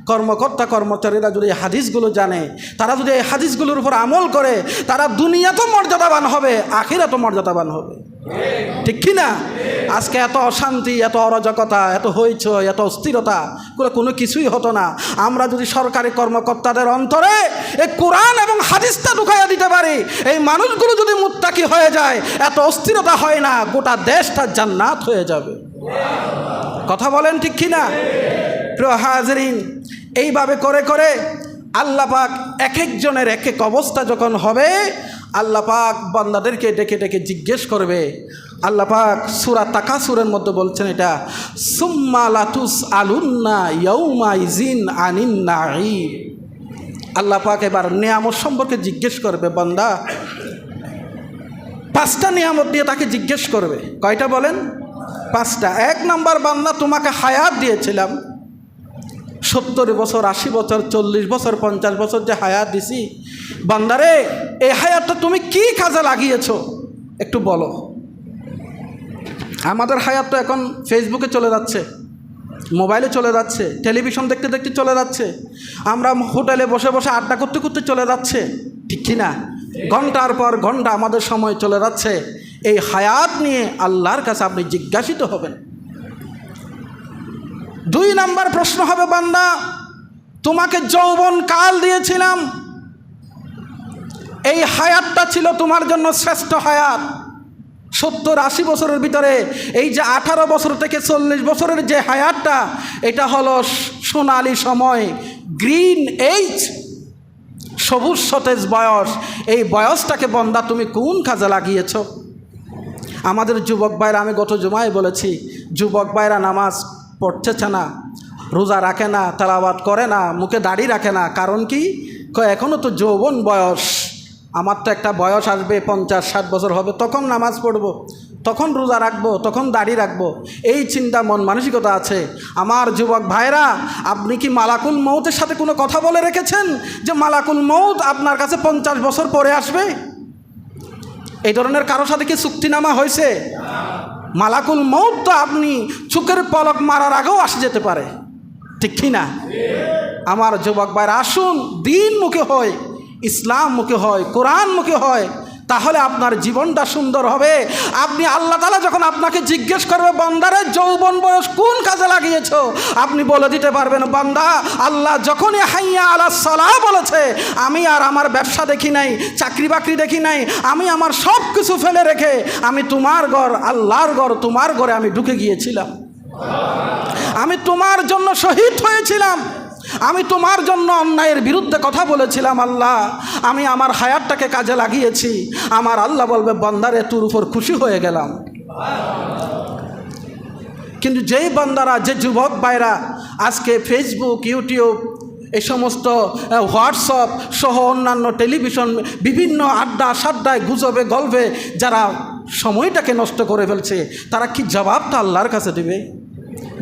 কর্মকর্তা কর্মচারীরা যদি হাদিসগুলো জানে, তারা যদি এই হাদিসগুলোর উপর আমল করে, তারা দুনিয়াতেও মর্যাদাবান হবে, আখিরাতেও মর্যাদাবান হবে। ঠিক কি না? আজকে এত অশান্তি, এত অরাজকতা, এত হইচই, এত অস্থিরতা, কোনো কিছুই হতো না আমরা যদি সরকারি কর্মকর্তাদের অন্তরে এই কোরআন এবং হাদিসটা ঢুকাইয়া দিতে পারি। এই মানুষগুলো যদি মুত্তাকি হয়ে যায়, এত অস্থিরতা হয় না, গোটা দেশটা জান্নাত হয়ে যাবে। কথা বলেন ঠিক কি না? প্রিয় হাজরিন, এইভাবে করে করে আল্লাহ পাক এক একজনের এক এক অবস্থা যখন হবে, আল্লাহ পাক বান্দাদেরকে ডেকে ডেকে জিজ্ঞেস করবে। আল্লাহ পাক সূরা তাকাসুরের মধ্যে বলছেন এটা, সুম্মা লাতুস আলুন্না ইয়াউমাইজিন আনিন নাঈম। আল্লাহ পাক এবার নিয়ামত সম্পর্কে জিজ্ঞেস করবে। বান্দা 5টা নিয়ামত দিয়ে তাকে জিজ্ঞেস করবে। কয়টা বলেন? 5টা। 1 নাম্বার, বান্দা তোমাকে হায়াত দিয়েছিলাম, 70 বছর, 80 বছর, 40 বছর, 50 বছর যে হায়াত দিছি, বান্দারে এই হায়াতটা তুমি কি কাজে লাগিয়েছো একটু বলো। আমাদের হায়াত তো এখন ফেসবুকে চলে যাচ্ছে, মোবাইলে চলে যাচ্ছে, টেলিভিশন দেখতে দেখতে চলে যাচ্ছে, আমরা হোটেলে বসে বসে আড্ডা করতে করতে চলে যাচ্ছে। ঠিক কি না? ঘন্টার পর ঘন্টা আমাদের সময় চলে যাচ্ছে। এই হায়াত নিয়ে আল্লাহর কাছে আপনি জিজ্ঞাসিত হবেন। 2 নাম্বার প্রশ্ন হবে, বান্দা তোমাকে যৌবন কাল দিয়েছিলাম, এই হায়াতটা ছিল তোমার জন্য শ্রেষ্ঠ হায়াত। 70-80 বছরের ভিতরে এই যে 18 বছর থেকে 40 বছরের যে হায়াতটা, এটা হলো সোনালি সময়, গ্রিন এইজ, সবুজ সতেজ বয়স। এই বয়সটাকে বান্দা তুমি কোন কাজে লাগিয়েছ? আমাদের যুবক ভাইরা, আমি গত জুমায় বলেছি, যুবক ভাইরা নামাজ পড়তেছে না, রোজা রাখে না, তেলাওয়াত করে না, মুখে দাড়ি রাখে না। কারণ কি? এখনও তো যৌবন বয়স, আমার তো একটা বয়স আসবে 50-60 বছর হবে, তখন নামাজ পড়বো, তখন রোজা রাখবো, তখন দাড়ি রাখবো, এই চিন্তা মন মানসিকতা আছে। আমার যুবক ভাইরা, আপনি কি মালাকুল মৌতের সাথে কোনো কথা বলে রেখেছেন যে মালাকুল মৌত আপনার কাছে 50 বছর পরে আসবে? এই ধরনের কারোর সাথে কি চুক্তিনামা হয়েছে? মালাকুল মৌত তো আপনি চোখের পলক মারার আগেও আসে যেতে পারে। ঠিক কি না? আমার যুবক ভাইরা, আসুন দিন মুখে হয়, ইসলাম মুখে হয়, কোরআন মুখে হয়, তাহলে আপনার জীবনটা সুন্দর হবে। আপনি আল্লাহ তাআলা যখন আপনাকে জিজ্ঞেস করবে, বান্দারে যৌবন বয়স কোন কাজে লাগিয়েছ, আপনি বলে দিতে পারবেন, বান্দা আল্লাহ যখনই হাইয়া আলাস সালাহ বলেছে, আমি আর আমার ব্যবসা দেখি নাই, চাকরি বাকরি দেখি নাই, আমি আমার সব কিছু ফেলে রেখে আমি তোমার ঘর, আল্লাহর ঘর, তোমার ঘরে আমি ঢুকে গিয়েছিলাম। আমি তোমার জন্য শহীদ হয়েছিলাম, আমি তোমার জন্য অন্যায়ের বিরুদ্ধে কথা বলেছিলাম। আল্লাহ, আমি আমার হায়াতটাকে কাজে লাগিয়েছি। আমার আল্লাহ বলবে, বান্দারে তোর উপর খুশি হয়ে গেলাম। কিন্তু যেই বান্দারা, যে যুবক ভাইরা আজকে ফেসবুক, ইউটিউব, এই সমস্ত হোয়াটসঅ্যাপ সহ অন্যান্য টেলিভিশন, বিভিন্ন আড্ডা সাড্ডায়, গুজবে গল্পে যারা সময়টাকে নষ্ট করে ফেলছে, তারা কি জবাবটা আল্লাহর কাছে দেবে?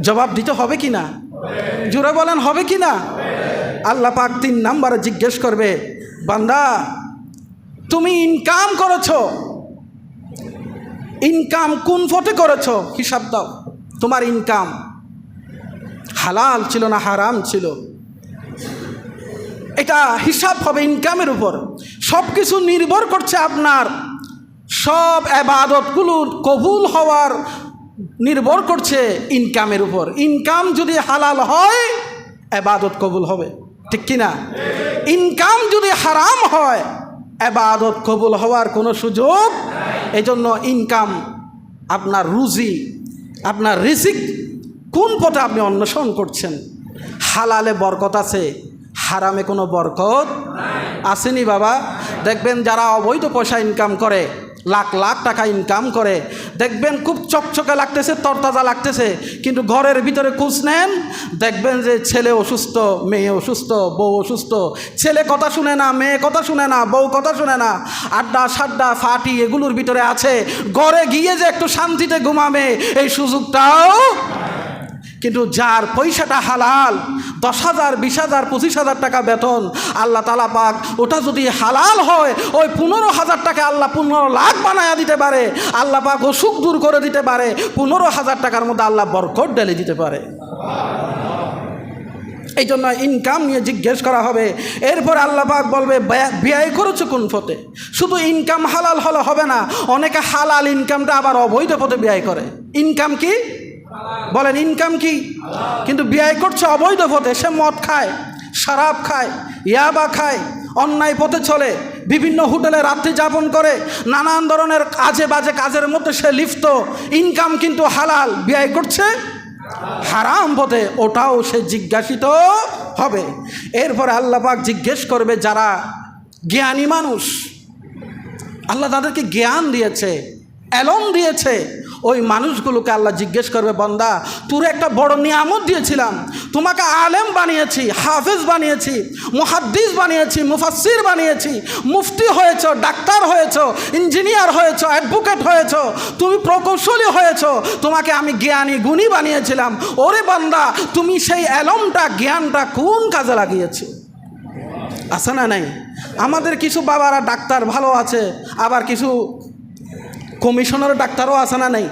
জবাব দিতে হবে কি না? জোরে বলেন, হবে কি না? আল্লাহ পাক 3 নাম্বারে জিজ্ঞেস করবে, বান্দা তুমি ইনকাম করেছো, ইনকাম কোন পথে করেছো হিসাব দাও। তোমার ইনকাম হালাল ছিল না হারাম ছিল, এটা হিসাব হবে ইনকামের উপর। সব কিছু নির্ভর করছে আপনার, সব ইবাদতগুলো কবুল হওয়ার নির্ভর করছে ইনকামের উপর। ইনকাম যদি হালাল হয়, ইবাদত কবুল হবে। ঠিক কিনা? ইনকাম যদি হারাম হয়, ইবাদত কবুল হওয়ার কোনো সুযোগ। এই জন্য ইনকাম, আপনার রুজি, আপনার রিজিক কোন পথে আপনি অন্বেষণ করছেন। হালালে বরকত আছে, হারামে কোনো বরকত আসেনি বাবা। দেখবেন যারা অবৈধ পয়সা ইনকাম করে, লাখ লাখ টাকা ইনকাম করে, দেখবেন খুব চকচকে লাগতেছে, তরতাজা লাগতেছে, কিন্তু ঘরের ভিতরে খোঁজ নেন, দেখবেন যে ছেলে অসুস্থ, মেয়ে অসুস্থ, বউ অসুস্থ, ছেলে কথা শুনে না, মেয়ে কথা শুনে না, বউ কথা শুনে না, আড্ডা সাড্ডা ফাটি এগুলোর ভিতরে আছে। ঘরে গিয়ে যে একটু শান্তিতে ঘুমাবে, এই সুযোগটাও। কিন্তু যার পয়সাটা হালাল, 10,000, 20,000, 25,000 টাকা বেতন, আল্লাহ তাআলা পাক ওটা যদি হালাল হয়, ওই 15,000 টাকা আল্লাহ 15 লাখ বানায়া দিতে পারে। আল্লাহ পাক অসুখ দূর করে দিতে পারে। 15,000 টাকার মধ্যে আল্লাহ বরকত ঢেলে দিতে পারে। এই জন্য ইনকাম নিয়ে জিজ্ঞেস করা হবে। এরপর আল্লাহ পাক বলবে ব্যয় করেছো কোন পথে। শুধু ইনকাম হালাল হলে হবে না, অনেকে হালাল ইনকামটা আবার অবৈধ পথে ব্যয় করে। ইনকাম কি বলেন? ইনকাম কি? কিন্তু ব্যয় করছে অবৈধ পথে। সে মদ খায়, শরাব খায়, ইয়াবা খায়, অন্যায় পথে চলে, বিভিন্ন হোটেলে রাত্রি যাপন করে, নানান ধরনের আজে বাজে কাজের মধ্যে সে লিপ্ত। ইনকাম কিন্তু হালাল, ব্যয় করছে হারাম পথে, ওটাও সে জিজ্ঞাসিত হবে। এরপরে আল্লাহ পাক জিজ্ঞেস করবে যারা জ্ঞানী মানুষ, আল্লাহ তাদেরকে জ্ঞান দিয়েছে, এলম দিয়েছে, ওই মানুষগুলোকে আল্লাহ জিজ্ঞেস করবে, বান্দা তোর একটা বড় নিয়ামত দিয়েছিলাম, তোমাকে আলেম বানিয়েছি, হাফেজ বানিয়েছি, মুহাদ্দিস বানিয়েছি, মুফাসসির বানিয়েছি, মুফতি হয়েছ, ডাক্তার হয়েছ, ইঞ্জিনিয়ার হয়েছ, অ্যাডভোকেট হয়েছ, তুমি প্রকৌশলী হয়েছ, তোমাকে আমি জ্ঞানী গুণী বানিয়েছিলাম। ওরে বান্দা, তুমি সেই এলমটা, জ্ঞানটা কোন কাজে লাগিয়েছো? আছে না নাই? আমাদের কিছু বাবারা ডাক্তার ভালো আছে, আবার কিছু কমিশনার ডাক্তারও আছে না নাই?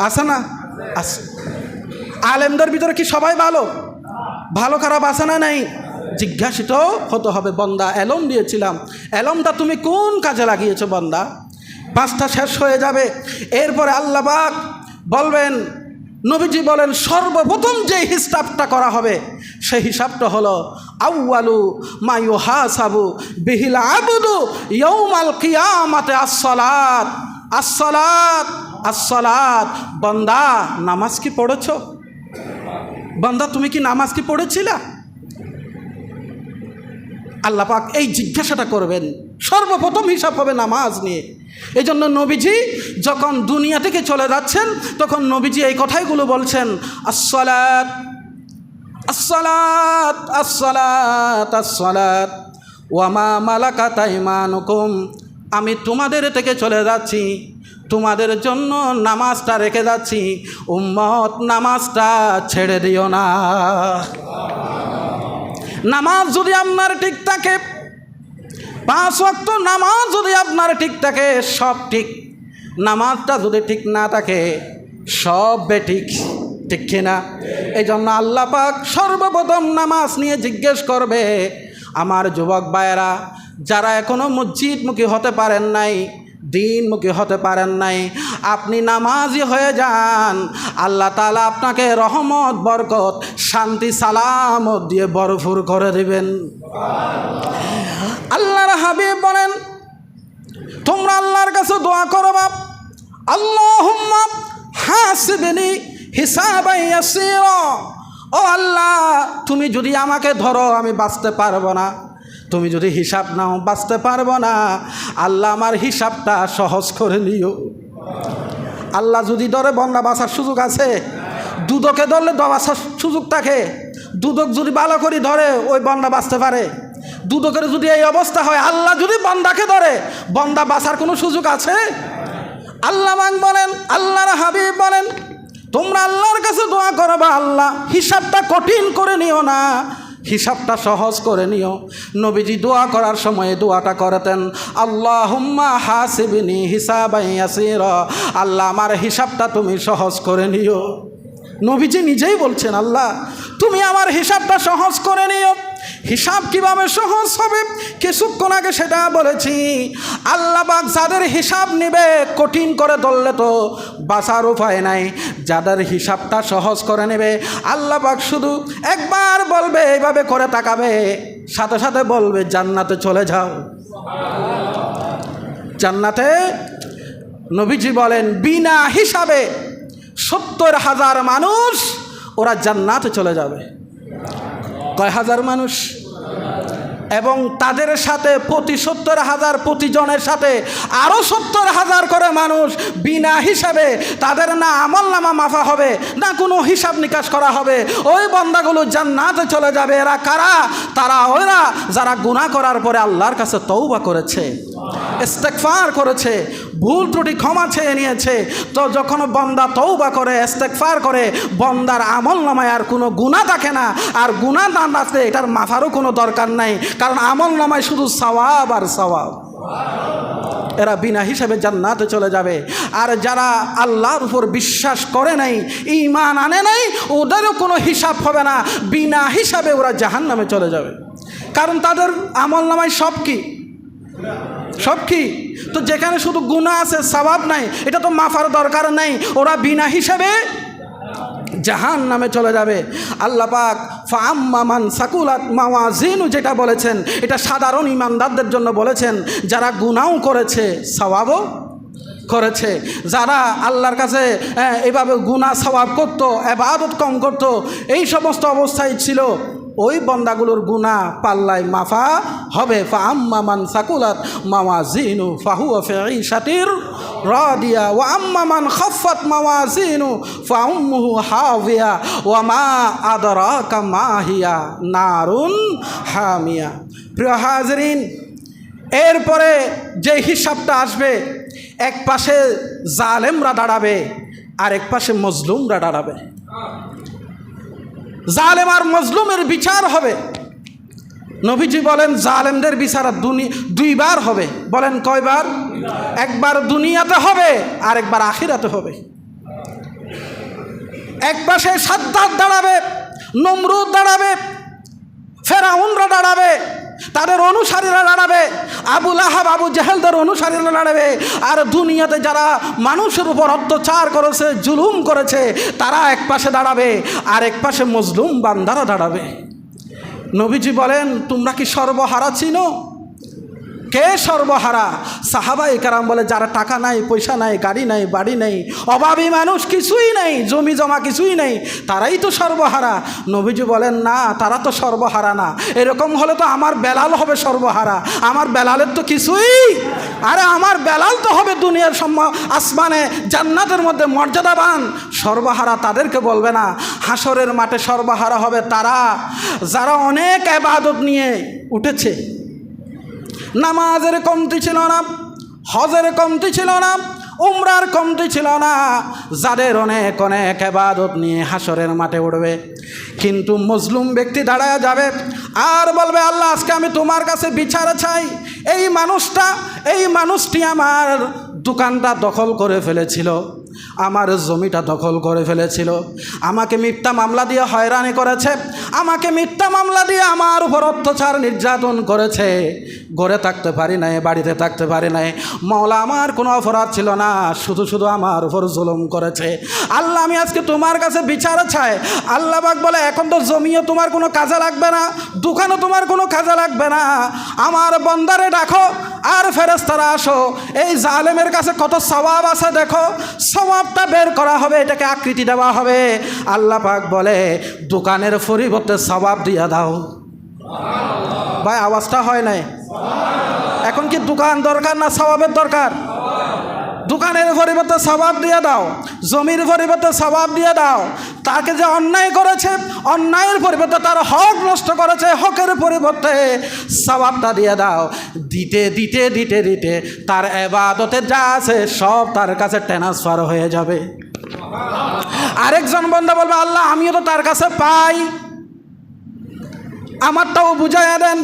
আছে না? আছে। আলেমদের ভিতরে কি সবাই ভালো? ভালো খারাপ আছে না নাই? জিজ্ঞাসিত হতে হবে, বান্দা এলম দিয়েছিলাম, এলমটা তুমি কোন কাজে লাগিয়েছো বান্দা? 5টা শেষ হয়ে যাবে। এরপরে আল্লাহ পাক বলবেন, নবীজি বলেন, সর্বপ্রথম যে হিসাবটা করা হবে সেই হিসাবটা হলো আউয়ালু মা ইউহাসাবু বিহিল আবদু ইয়াউমাল কিয়ামাতি as-সালাত। as-সালাত, as-সালাত। বান্দা নামাজ কি পড়েছ? বান্দা তুমি কি নামাজ কি পড়েছিলা? আল্লাহ পাক এই জিজ্ঞাসাটা করবেন। সর্বপ্রথম হিসাব হবে নামাজ নিয়ে। এই জন্য নবীজি যখন দুনিয়া থেকে চলে যাচ্ছেন তখন নবীজি এই কথাইগুলো বলছেন, as-সালাত, as-সালাত, as-সালাত, as-সালাত ওয়া মা মালাকাত আইমানুকুম। আমি তোমাদের থেকে চলে যাচ্ছি, তোমাদের জন্য নামাজটা রেখে যাচ্ছি, উম্মত নামাজটা ছেড়ে দিও না। নামাজ যদি আপনার ঠিক থাকে, 5 ওয়াক্ত নামাজ যদি আপনার ঠিক থাকে, সব ঠিক। নামাজটা যদি ঠিক না থাকে, সব বেঠিক, ঠিক কিনা? এই জন্য আল্লাহ পাক সর্বপ্রথম নামাজ নিয়ে জিজ্ঞেস করবে। আমার যুবক ভাইয়েরা, যারা এখনো মসজিদমুখী হতে পারেন নাই, দিনমুখী হতে পারেন নাই, আপনি নামাজি হয়ে যান। আল্লাহ তাআলা আপনাকে রহমত, বরকত, শান্তি, সালামত দিয়ে ভরপুর করে দিবেন। আল্লাহর হাবিব বলেন, তোমরা আল্লাহর কাছে দোয়া করবা, আল্লাহুম্মা হাসিবনি হিসাবান ইয়াসীরা। ও আল্লাহ, তুমি যদি আমাকে ধরো আমি বাঁচতে পারবো না, তুমি যদি হিসাব নাও বাঁচতে পারবো না, আল্লাহ আমার হিসাবটা সহজ করে নিও। আল্লাহ যদি ধরে বন্দা বাঁচার সুযোগ আছে? দুদকে ধরলে বাঁচার সুযোগ থাকে। দুদক যদি ভালো করে ধরে ওই বন্দা বাঁচতে পারে। দুদকের যদি এই অবস্থা হয়, আল্লাহ যদি বন্দাকে ধরে, বন্দা বাঁচার কোনো সুযোগ আছে? আল্লাহ বলেন, আল্লাহর হাবিব বলেন, তোমরা আল্লাহর কাছে দোয়া করবা, আল্লাহ হিসাবটা কঠিন করে নিও না, হিসাবটা সহজ করে নিও। নবীজি দোয়া করার সময় দোয়াটা করতেন, আল্লাহুম্মা হাসিবনি হিসাবান ইয়াসীরা। আল্লাহ আমার হিসাবটা তুমি সহজ করে নিও। নবীজি নিজেই বলছেন, আল্লাহ তুমি আমার হিসাবটা সহজ করে নিও। হিসাব কিভাবে সহজ হবে কিছুক্ষণ আগে সেটা বলেছি। আল্লাহ পাক যাদের হিসাব নেবে কঠিন করে ধরলে তো বাঁচার উপায় নাই। যাদের হিসাবটা সহজ করে নেবে আল্লাহ পাক শুধু একবার বলবে, এইভাবে করে তাকাবে, সাথে সাথে বলবে জান্নাতে চলে যাও। জান্নাতে নবীজি বলেন বিনা হিসাবে 70,000 মানুষ ওরা জান্নাতে চলে যাবে। কয় হাজার মানুষ? এবং তাদের সাথে প্রতি 70,000 প্রতিজনের সাথে আরও 70,000 করে মানুষ বিনা হিসাবে, তাদের না আমলনামা মাফা হবে না কোনো হিসাব নিকাশ করা হবে, ওই বান্দাগুলো জান্নাতে চলে যাবে। এরা কারা? তারা ওরা যারা গুনাহ করার পরে আল্লাহর কাছে তওবা করেছে। ইস্তেগফার করেছে, ভুল ত্রুটি ক্ষমা চেয়ে নিয়েছে। তো যখন বান্দা তওবা করে, ইস্তেগফার করে, বান্দার আমল নামায় আর কোনো গুনাহ থাকে না। আর গুনাহ না থাকলে এটার মাফারও কোনো দরকার নাই, কারণ আমল নামায় শুধু সওয়াব আর সওয়াব। এরা বিনা হিসাবে জান্নাতে চলে যাবে। আর যারা আল্লাহর উপর বিশ্বাস করে নাই, ঈমান আনে নাই, ওদেরও কোনো হিসাব হবে না, বিনা হিসাবে ওরা জাহান্নামে চলে যাবে। কারণ তাদের আমল নামায় সব কি, সব কি? তো যেখানে শুধু গুনাহ আছে, সওয়াব নাই, এটা তো মাফার দরকার নাই, ওরা বিনা হিসাবে জাহান্নামে চলে যাবে। আল্লাহ পাক ফাআম্মা মান সাকুলাত মাওয়াজিনু যেটা বলেছেন, এটা সাধারণ ঈমানদারদের জন্য বলেছেন, যারা গুনাহও করেছে সওয়াবও করেছে। যারা আল্লাহর কাছে এভাবে গুনাহ সওয়াব করত, ইবাদত কম করত, এই সমস্ত অবস্থায় ছিল, ওই বান্দাগুলোর গুনাহ পাল্লায় মাফা হবে। ফাআম্মা মান সাকুলাত মাওয়াজিনু ফাহুয়া ফি ঈশাতির রাদিয়া ওয়া আম্মা মান খাফফাত মাওয়াজিনু ফাউম্মুহু হাওিয়া ওয়া মা আদরাকা মা হিয়া নারুন হামিয়া। প্রিয় হাজরিন, এরপরে যে হিসাবটা আসবে, এক পাশে জালেমরা দাঁড়াবে আর এক পাশে মজলুমরা দাঁড়াবে। জালেম আর মজলুমের বিচার হবে। নবীজি বলেন জালেমদের বিচার দুইবার হবে। বলেন কয়বার? একবার দুনিয়াতে হবে আর একবার আখিরাতে হবে। এক পাশে সাদ্দাত দাঁড়াবে, নমরুদ দাঁড়াবে, ফেরাউনরা দাঁড়াবে, তাদের অনুসারীরা দাঁড়াবে, আবু লাহাব আবু জাহেলদের অনুসারীরা দাঁড়াবে। আর দুনিয়াতে যারা মানুষের উপর অত্যাচার করেছে, জুলুম করেছে, তারা এক পাশে দাঁড়াবে আর এক পাশে মজলুম বান্দারা দাঁড়াবে। নবীজি বলেন, তোমরা কি সর্বহারা চিনো? কে সর্বহারা? সাহাবায়ে কেরাম বলে, যারা টাকা নাই, পয়সা নাই, গাড়ি নাই, বাড়ি নাই, অভাবী মানুষ, কিছুই নাই, জমি জমা কিছুই নেই, তারাই তো সর্বহারা। নবীজি বলেন, না, তারা তো সর্বহারা না। এরকম হলে তো আমার বেলাল হবে সর্বহারা। আমার বেলালের তো কিছুই, আরে আমার বেলাল তো হবে দুনিয়ার আসমানে জান্নাতের মধ্যে মর্যাদাবান। সর্বহারা তাদেরকে বলবে না। হাসরের মাঠে সর্বহারা হবে তারা যারা অনেক ইবাদত নিয়ে উঠেছে। নামাজের কমতি ছিল না, হজের কমতি ছিল না, উমরার কমতি ছিল না, যাদের অনেক অনেক ইবাদত নিয়ে হাসরের মাঠে উঠবে। কিন্তু মজলুম ব্যক্তি দাঁড়ায় যাবে আর বলবে, আল্লাহ, আজকে আমি তোমার কাছে বিচার চাই। এই মানুষটি আমার দোকানটা দখল করে ফেলেছিল, আমার জমিটা দখল করে ফেলেছিল, আমাকে মিথ্যা মামলা দিয়ে হয়রানি করেছে, আমাকে মিথ্যা মামলা দিয়ে আমার উপর অত্যাচার নির্যাতন করেছে। ঘরে থাকতে পারি নাই, বাড়িতে থাকতে পারি নাই। মাওলা, আমার কোনো অপরাধ ছিল না, শুধু শুধু আমার উপর জুলুম করেছে। আল্লাহ, আমি আজকে তোমার কাছে বিচার চাই। আল্লাহ পাক বলে, এখন তো জমিও তোমার কোনো কাজে লাগবে না, দোকানও তোমার কোনো কাজে লাগবে না। আমার বান্দারে ডাকো আর ফেরেশতারা আসো, এই জালেমের কাছে কত সওয়াব আছে দেখো, সওয়াবটা বের করা হবে, এটাকে আকৃতি দেওয়া হবে। আল্লাহ পাক বলে, দোকানের পরিবর্তে সওয়াব দিয়া দাও। ভাই, আওয়াজটা হয় নাই? এখন কি দোকান দরকার না সওয়াবের দরকার? দোকানের পরিবর্তে সওয়াব দিয়ে দাও, জমির পরিবর্তে সওয়াব দিয়ে দাও। তাকে যে অন্যায় করেছে, অন্যায়ের পরিবর্তে তার হক নষ্ট করেছে, হকের পরিবর্তে সওয়াবটা দিয়ে দাও। দিতে দিতে দিতে দিতে তার ইবাদতের যা আছে সব তার কাছে ট্রান্সফার হয়ে যাবে। আরেকজন বান্দা বলবে, আল্লাহ, আমিও তো তার কাছে পাই, আমারটাও বুঝাইয়া দেন।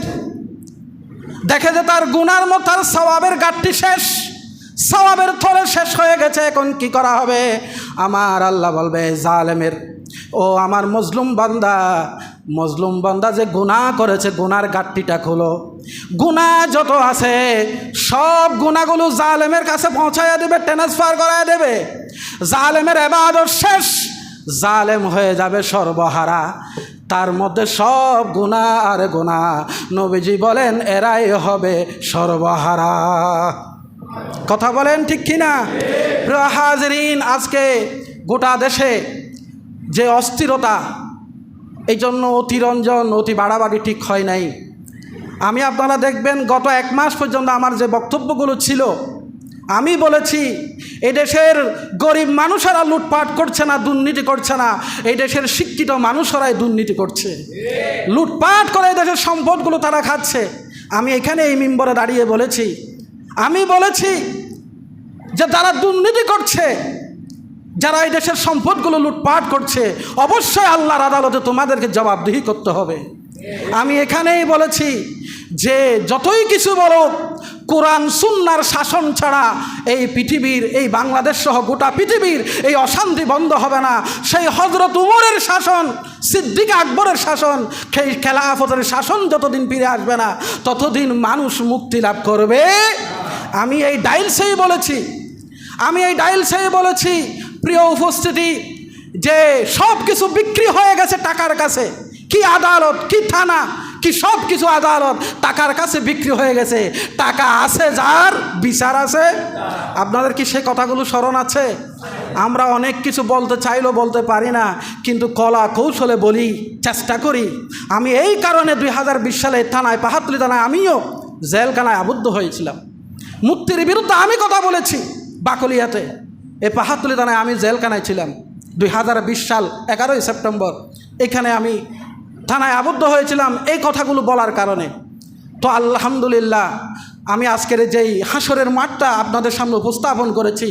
দেখে যে তার গুনার মতো তার সওয়াবের গাঁটটি শেষ, সওয়াবের থলে শেষ হয়ে গেছে, এখন কি করা হবে? আমার আল্লাহ বলবে জালেমের, ও আমার মজলুম বান্দা যে গুনাহ করেছে, গুনার গাঁটটিটা খোলো। গুনাহ যত আছে সব গুনাহগুলো জালেমের কাছে পৌঁছাইয়া দেবে, ট্রান্সফার করাইয়া দেবে। জালেমের ইবাদত শেষ, জালেম হয়ে যাবে সর্বহারা। তার মধ্যে সব গুনাহ আর গুনাহ। নবীজি বলেন, এরাই হবে সর্বহারা। কথা বলেন ঠিক কিনা? প্রিয় হাজরিন, আজকে গোটা দেশে যে অস্থিরতা, এই জন্য অতিরঞ্জন, অতি বাড়াবাড়ি ঠিক হয় নাই। আপনারা দেখবেন গত 1 মাস পর্যন্ত আমার যে বক্তব্যগুলো ছিল, আমি বলেছি এই দেশের গরিব মানুষেরা লুটপাট করছে না, দুর্নীতি করছে না, এই দেশের শিক্ষিত মানুষেরাই দুর্নীতি করছে, লুটপাট করে এই দেশের সম্পদগুলো তারা খাচ্ছে। আমি এখানে এই মিম্বরে দাঁড়িয়ে বলেছি, আমি বলেছি যে যারা দুর্নীতি করছে, যারা এই দেশের সম্পদগুলো লুটপাট করছে, অবশ্যই আল্লাহর আদালতে তোমাদেরকে জবাবদিহি করতে হবে। আমি এখানেই বলেছি যে যতই কিছু বলো, কোরআন সুন্নাহর শাসন ছাড়া এই পৃথিবীর, এই বাংলাদেশ সহ গোটা পৃথিবীর এই অশান্তি বন্ধ হবে না। সেই হযরত উমরের শাসন, সিদ্দিক আকবরের শাসন, সেই খেলাফতের শাসন যতদিন ফিরে আসবে না, ততদিন মানুষ মুক্তি লাভ করবে। আমি এই ডাইলসেই বলেছি, প্রিয় উপস্থিতি, যে সব কিছু বিক্রি হয়ে গেছে টাকার কাছে। কি আদালত, কি থানা, কি সব কিছু আদালত টাকার কাছে বিক্রি হয়ে গেছে। টাকা আছে যার, বিচার আছে। আপনাদের কি সে কথাগুলো স্মরণ আছে? আমরা অনেক কিছু বলতে চাইলেও বলতে পারি না, কিন্তু কলা কৌশলে বলি, চেষ্টা করি। আমি এই কারণে 2020 সালে পাহাড়তলী থানায় আমিও জেলখানায় আবদ্ধ হয়েছিলাম। মুক্তির বিরুদ্ধে আমি কথা বলেছি বাকলিয়াতে। এই পাহাড়তলী থানায় আমি জেলখানায় ছিলাম 2020 সাল 11ই সেপ্টেম্বর। এখানে আমি থানায় আবদ্ধ হয়েছিলাম এই কথাগুলো বলার কারণে। তো আলহামদুলিল্লাহ, আমি আজকের যেই হাসরের মাঠটা আপনাদের সামনে উপস্থাপন করেছি,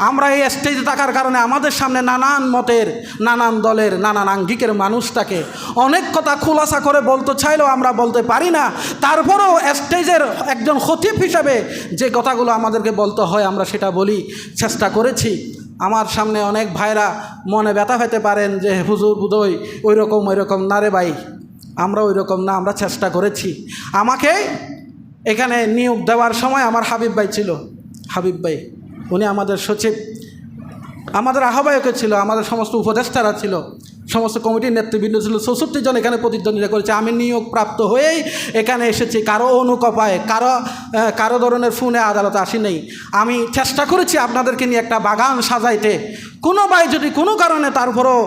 আমরা এই স্টেজে থাকার কারণে আমাদের সামনে নানান মতের, নানান দলের, নানান আঙ্গিকের মানুষটাকে অনেক কথা খোলাসা করে বলতে চাইলেও আমরা বলতে পারি না। তারপরেও স্টেজের একজন খতিব হিসাবে যে কথাগুলো আমাদেরকে বলতে হয় আমরা সেটা বলি, চেষ্টা করেছি। আমার সামনে অনেক ভাইরা মনে ব্যথা পেতে পারেন যে হুজুর বুধই ওই রকম না রে ভাই, আমরা ওই রকম না, আমরা চেষ্টা করেছি। আমাকে এখানে নিয়োগ দেওয়ার সময় আমার হাবিব ভাই, উনি আমাদের সচিব, আমাদের আহ্বায়ক ছিল, আমাদের সমস্ত উপদেষ্টারা ছিল, সমস্ত কমিটির নেতৃবৃন্দ ছিল। 64 জন এখানে প্রতিদ্বন্দ্বিতা করেছে। আমি নিয়োগ প্রাপ্ত হয়েই এখানে এসেছি, কারো অনুকপায়, কারো ধরনের ফোনে আদালতে আসি নেই। আমি চেষ্টা করেছি আপনাদেরকে নিয়ে একটা বাগান সাজাইতে। কোনো ভাই যদি কোনো কারণে তারপরও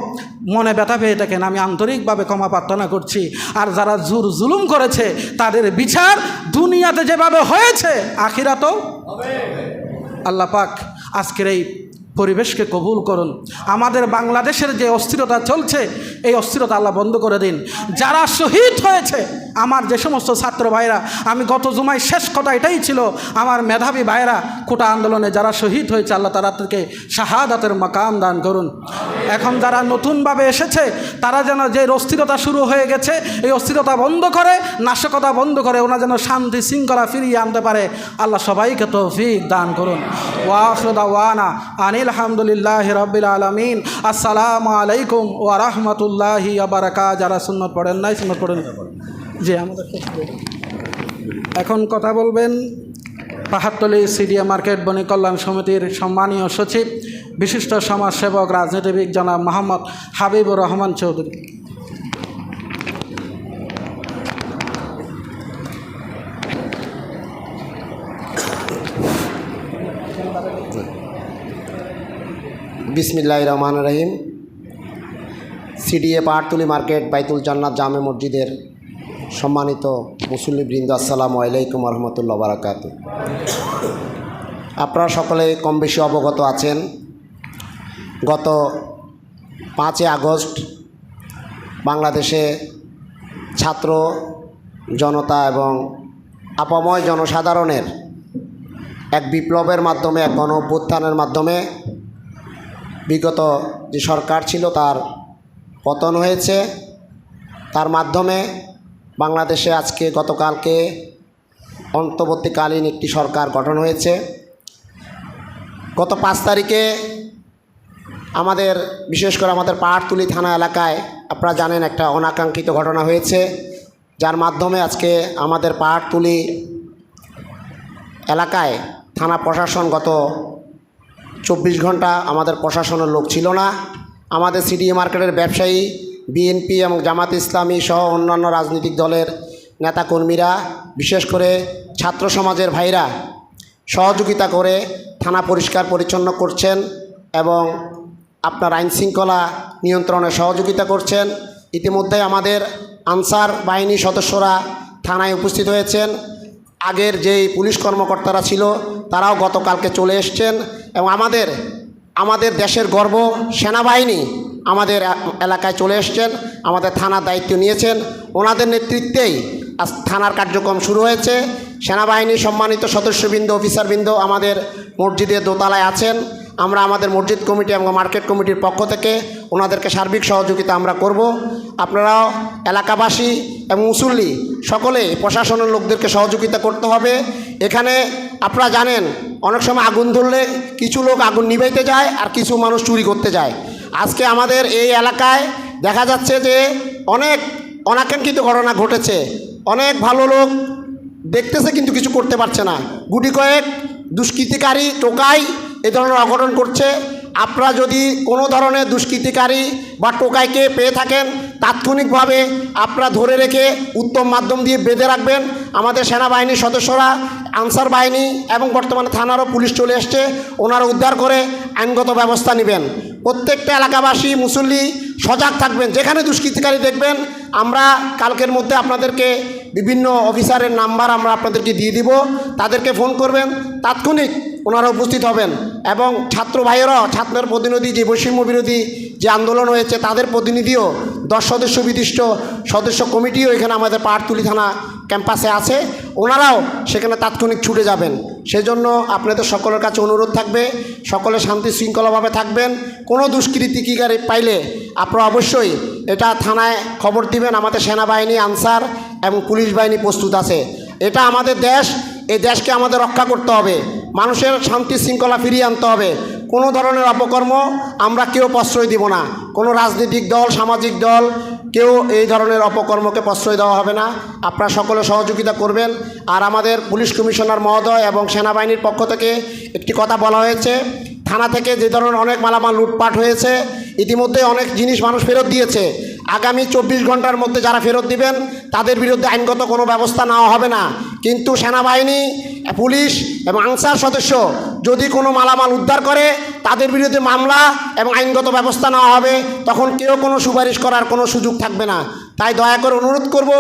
মনে ব্যথা পেয়ে থাকেন, আমি আন্তরিকভাবে ক্ষমা প্রার্থনা করছি। আর যারা জুলুম করেছে তাদের বিচার দুনিয়াতে যেভাবে হয়েছে আখিরাতেও হবে। আল্লাহ পাক আজকের এই পরিবেশকে কবুল করুন। আমাদের বাংলাদেশের যে অস্থিরতা চলছে, এই অস্থিরতা আল্লাহ বন্ধ করে দিন। যারা শহীদ হয়েছে, আমার যে সমস্ত ছাত্র ভাইরা, আমি গত জুমায় শেষ কথা এটাই ছিল, আমার মেধাবী ভাইরা কোটা আন্দোলনে যারা শহীদ হয়েছে, আল্লাহ তাদেরকে শাহাদাতের মাকাম দান করুন। এখন যারা নতুনভাবে এসেছে, তারা যেন যে অস্থিরতা শুরু হয়ে গেছে, এই অস্থিরতা বন্ধ করে, নাশকতা বন্ধ করে, ওরা যেন শান্তি শৃঙ্খলা ফিরিয়ে আনতে পারে। আল্লাহ সবাইকে তৌফিক দান করুন। ওয়া আখিরু দাওয়ানা আনিল হামদুলিল্লাহি রাব্বিল আলামিন। আসসালামু আলাইকুম ওয়া রাহমাতুল্লাহি ওয়া বারাকাতুহু। যারা সুন্নাত পড়েন নাই, সুন্নাত পড়েন। জি, আমাদের এখন কথা বলবেন পাহাড়তলী সিডিএ মার্কেট বণিক কল্যাণ সমিতির সম্মানীয় সচিব, বিশিষ্ট সমাজসেবক, রাজনীতিবিদ জনাব মোহাম্মদ হাবিবুর রহমান চৌধুরী। বিসমিল্লাহির রহমানির রহিম। সিডিএ পাহাড়তলী মার্কেট বাইতুল জান্নাত জামে মসজিদের সম্মানিত মুসল্লিবৃন্দ, আসসালামু আলাইকুম ওয়া রাহমাতুল্লাহি ওয়া বারাকাতুহু। আপনারা সকলে কম বেশি অবগত আছেন, গত 5 আগস্ট বাংলাদেশে ছাত্র জনতা এবং আপাময় জনসাধারণের এক বিপ্লবের মাধ্যমে, এক গণ অভ্যুত্থানের মাধ্যমে বিগত যে সরকার ছিল তার পতন হয়েছে। তার মাধ্যমে বাংলাদেশে আজকে গতকালকে অন্তর্বর্তীকালীন একটি সরকার গঠন হয়েছে। গত 5 তারিখে আমাদের, বিশেষ করে আমাদের পাহাড়তলী থানা এলাকায় আপনারা জানেন একটা অনাকাঙ্ক্ষিত ঘটনা হয়েছে, যার মাধ্যমে আজকে আমাদের পাহাড়তলী এলাকায় থানা প্রশাসন গত 24 ঘন্টা আমাদের প্রশাসনের লোক ছিল না। আমাদের সিডিএ মার্কেটের ব্যবসায়ী, বিএনপি এবং জামাত ইসলামী সহ অন্যান্য রাজনৈতিক দলের নেতাকর্মীরা, বিশেষ করে ছাত্র সমাজের ভাইরা সহযোগিতা করে থানা পরিষ্কার পরিচ্ছন্ন করছেন এবং আপনার আইনশৃঙ্খলা নিয়ন্ত্রণে সহযোগিতা করছেন। ইতিমধ্যে আমাদের আনসার বাহিনীর সদস্যরা থানায় উপস্থিত হয়েছেন। আগের যেই পুলিশ কর্মকর্তারা ছিল তারাও গতকালকে চলে এসছেন এবং আমাদের দেশের গর্ব সেনাবাহিনী আমাদের এলাকায় চলে এসছেন, আমাদের থানার দায়িত্ব নিয়েছেন। ওনাদের নেতৃত্বেই আজ থানার কার্যক্রম শুরু হয়েছে। সেনাবাহিনীর সম্মানিত সদস্যবৃন্দ, অফিসারবৃন্দ আমাদের মসজিদের দোতলায় আছেন। আমরা আমাদের মসজিদ কমিটি এবং মার্কেট কমিটির পক্ষ থেকে ওনাদেরকে সার্বিক সহযোগিতা আমরা করব। আপনারাও এলাকাবাসী এবং মুসল্লি সকলে প্রশাসনের লোকদেরকে সহযোগিতা করতে হবে। এখানে আপনারা জানেন অনেক সময় আগুন ধরলে কিছু লোক আগুন নিভাইতে যায় আর কিছু মানুষ চুরি করতে যায়। আজকে আমাদের এই এলাকায় দেখা যাচ্ছে যে অনেক অনাকাঙ্ক্ষিত ঘটনা ঘটেছে। অনেক ভালো লোক দেখতেছে কিন্তু কিছু করতে পারছে না। গুটি কয়েক দুষ্কৃতিকারী টোকাই এ ধরনের অঘটন করছে। আপনারা যদি কোনো ধরনের দুষ্কৃতিকারী বা টোকাইকে পেয়ে থাকেন তাৎক্ষণিকভাবে আপনারা ধরে রেখে উত্তম মাধ্যম দিয়ে বেঁধে রাখবেন। আমাদের সেনাবাহিনীর সদস্যরা, আনসার বাহিনী এবং বর্তমানে থানারও পুলিশ চলে এসছে, ওনারা উদ্ধার করে আইনগত ব্যবস্থা নেবেন। প্রত্যেকটা এলাকাবাসী মুসল্লি সজাগ থাকবেন। যেখানে দুষ্কৃতিকারী দেখবেন আমরা কালকের মধ্যে আপনাদেরকে বিভিন্ন অফিসারের নাম্বার আমরা আপনাদেরকে দিয়ে দিব, তাদেরকে ফোন করবেন, তাৎক্ষণিক ওনারা উপস্থিত হবেন। এবং ছাত্র ভাইয়েরাও, ছাত্রের প্রতিনিধি যে বৈষম্য বিরোধী যে আন্দোলন হয়েছে তাদের প্রতিনিধিও 10 সদস্য বিশিষ্ট সদস্য কমিটিও এখানে আমাদের পাহাড়তলী থানা ক্যাম্পাসে আছে, ওনারাও সেখানে তাৎক্ষণিক ছুটে যাবেন। সেজন্য আপনাদের সকলের কাছে অনুরোধ থাকবে সকলে শান্তি শৃঙ্খলাভাবে থাকবেন। কোনো দুষ্কৃতিকারী পাইলে আপনারা অবশ্যই এটা থানায় খবর দিবেন। আমাদের সেনাবাহিনী, আনসার এবং পুলিশ বাহিনী প্রস্তুত আছে। এটা আমাদের দেশ, এই দেশকে আমাদের রক্ষা করতে হবে, মানুষের শান্তি শৃঙ্খলা ফিরিয়ে আনতে হবে। কোনো ধরনের অপকর্ম আমরা কেউ প্রশ্রয় দিব না। কোনো রাজনৈতিক দল, সামাজিক দল কেউ এই ধরনের অপকর্মকে প্রশ্রয় দেওয়া হবে না। আপনারা সকলে সহযোগিতা করবেন। আর আমাদের পুলিশ কমিশনার মহোদয় এবং সেনাবাহিনীর পক্ষ থেকে একটি কথা বলা হয়েছে, থানা থেকে যে ধরনের অনেক মালামাল লুটপাট হয়েছে, ইতিমধ্যে অনেক জিনিস মানুষ ফেরত দিয়েছে। আগামী 24 ঘন্টার মধ্যে যারা ফেরত দিবেন তাদের বিরুদ্ধে আইনগত কোনো ব্যবস্থা নেওয়া হবে না। কিন্তু সেনাবাহিনী, পুলিশ এবং আনসার সদস্য যদি কোনো মালামাল উদ্ধার করে তাদের বিরুদ্ধে মামলা এবং আইনগত ব্যবস্থা নেওয়া হবে। তখন কেউ কোনো সুপারিশ করার কোনো সুযোগ থাকবে না। তাই দয়া করে অনুরোধ করব,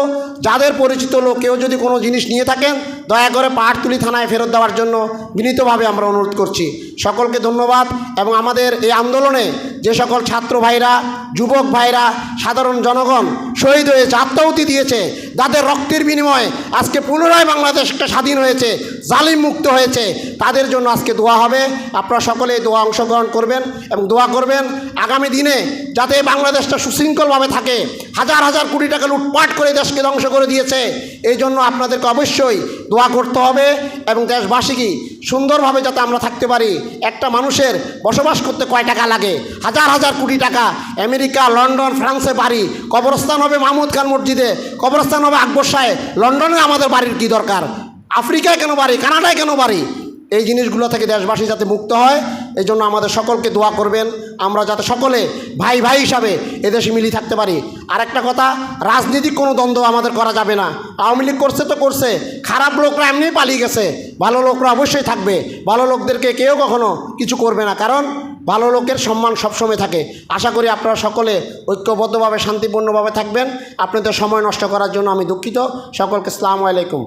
যাদের পরিচিত লোক কেউ যদি কোনো জিনিস নিয়ে থাকেন দয়া করে পাহাড়তলী থানায় ফেরত দেওয়ার জন্য বিনীতভাবে আমরা অনুরোধ করছি। সকলকে ধন্যবাদ। এবং আমাদের এই আন্দোলনে যে সকল ছাত্র ভাইরা, যুবক ভাইরা, সাধারণ জনগণ শহীদ হয়েছে, আত্মাহুতি দিয়েছে, যাদের রক্তের বিনিময়ে আজকে পুনরায় বাংলাদেশটা স্বাধীন হয়েছে, জালিম মুক্ত হয়েছে, তাদের জন্য আজকে দোয়া হবে। আপনারা সকলে এই দোয়া অংশগ্রহণ করবেন এবং দোয়া করবেন আগামী দিনে যাতে বাংলাদেশটা সুশৃঙ্খলভাবে থাকে। হাজার হাজার কোটি টাকা লুটপাট করে দেশকে ধ্বংস করে দিয়েছে। এই জন্য আপনাদেরকে অবশ্যই দোয়া করতে হবে এবং দেশবাসীকে সুন্দরভাবে যাতে আমরা থাকতে পারি। একটা মানুষের বসবাস করতে কয় টাকা লাগে? হাজার হাজার কোটি টাকা। আমেরিকা, লন্ডন, ফ্রান্সে বাড়ি, কবরস্থান হবে মাহমুদ খান মসজিদে, কবরস্থান হবে আকবর সাহেব। লন্ডনে আমাদের বাড়ির কী দরকার? আফ্রিকায় কেন বাড়ি? কানাডায় কেন বাড়ি? এই জিনিসগুলো থেকে দেশবাসী যাতে মুক্ত হয় এই জন্য আমাদের সকলকে দোয়া করবেন, আমরা যাতে সকলে ভাই ভাই হিসাবে এদেশে মিলিয়ে থাকতে পারি। আর একটা কথা, রাজনৈতিক কোনো দ্বন্দ্ব আমাদের করা যাবে না। আওয়ামী লীগ করছে তো করছে, খারাপ লোকরা এমনিই পালিয়ে গেছে, ভালো লোকরা অবশ্যই থাকবে। ভালো লোকদেরকে কেউ কখনো কিছু করবে না, কারণ ভালো লোকের সম্মান সবসময় থাকে। আশা করি আপনারা সকলে ঐক্যবদ্ধভাবে শান্তিপূর্ণভাবে থাকবেন। আপনাদের সময় নষ্ট করার জন্য আমি দুঃখিত। সকলকে আসসালামু আলাইকুম।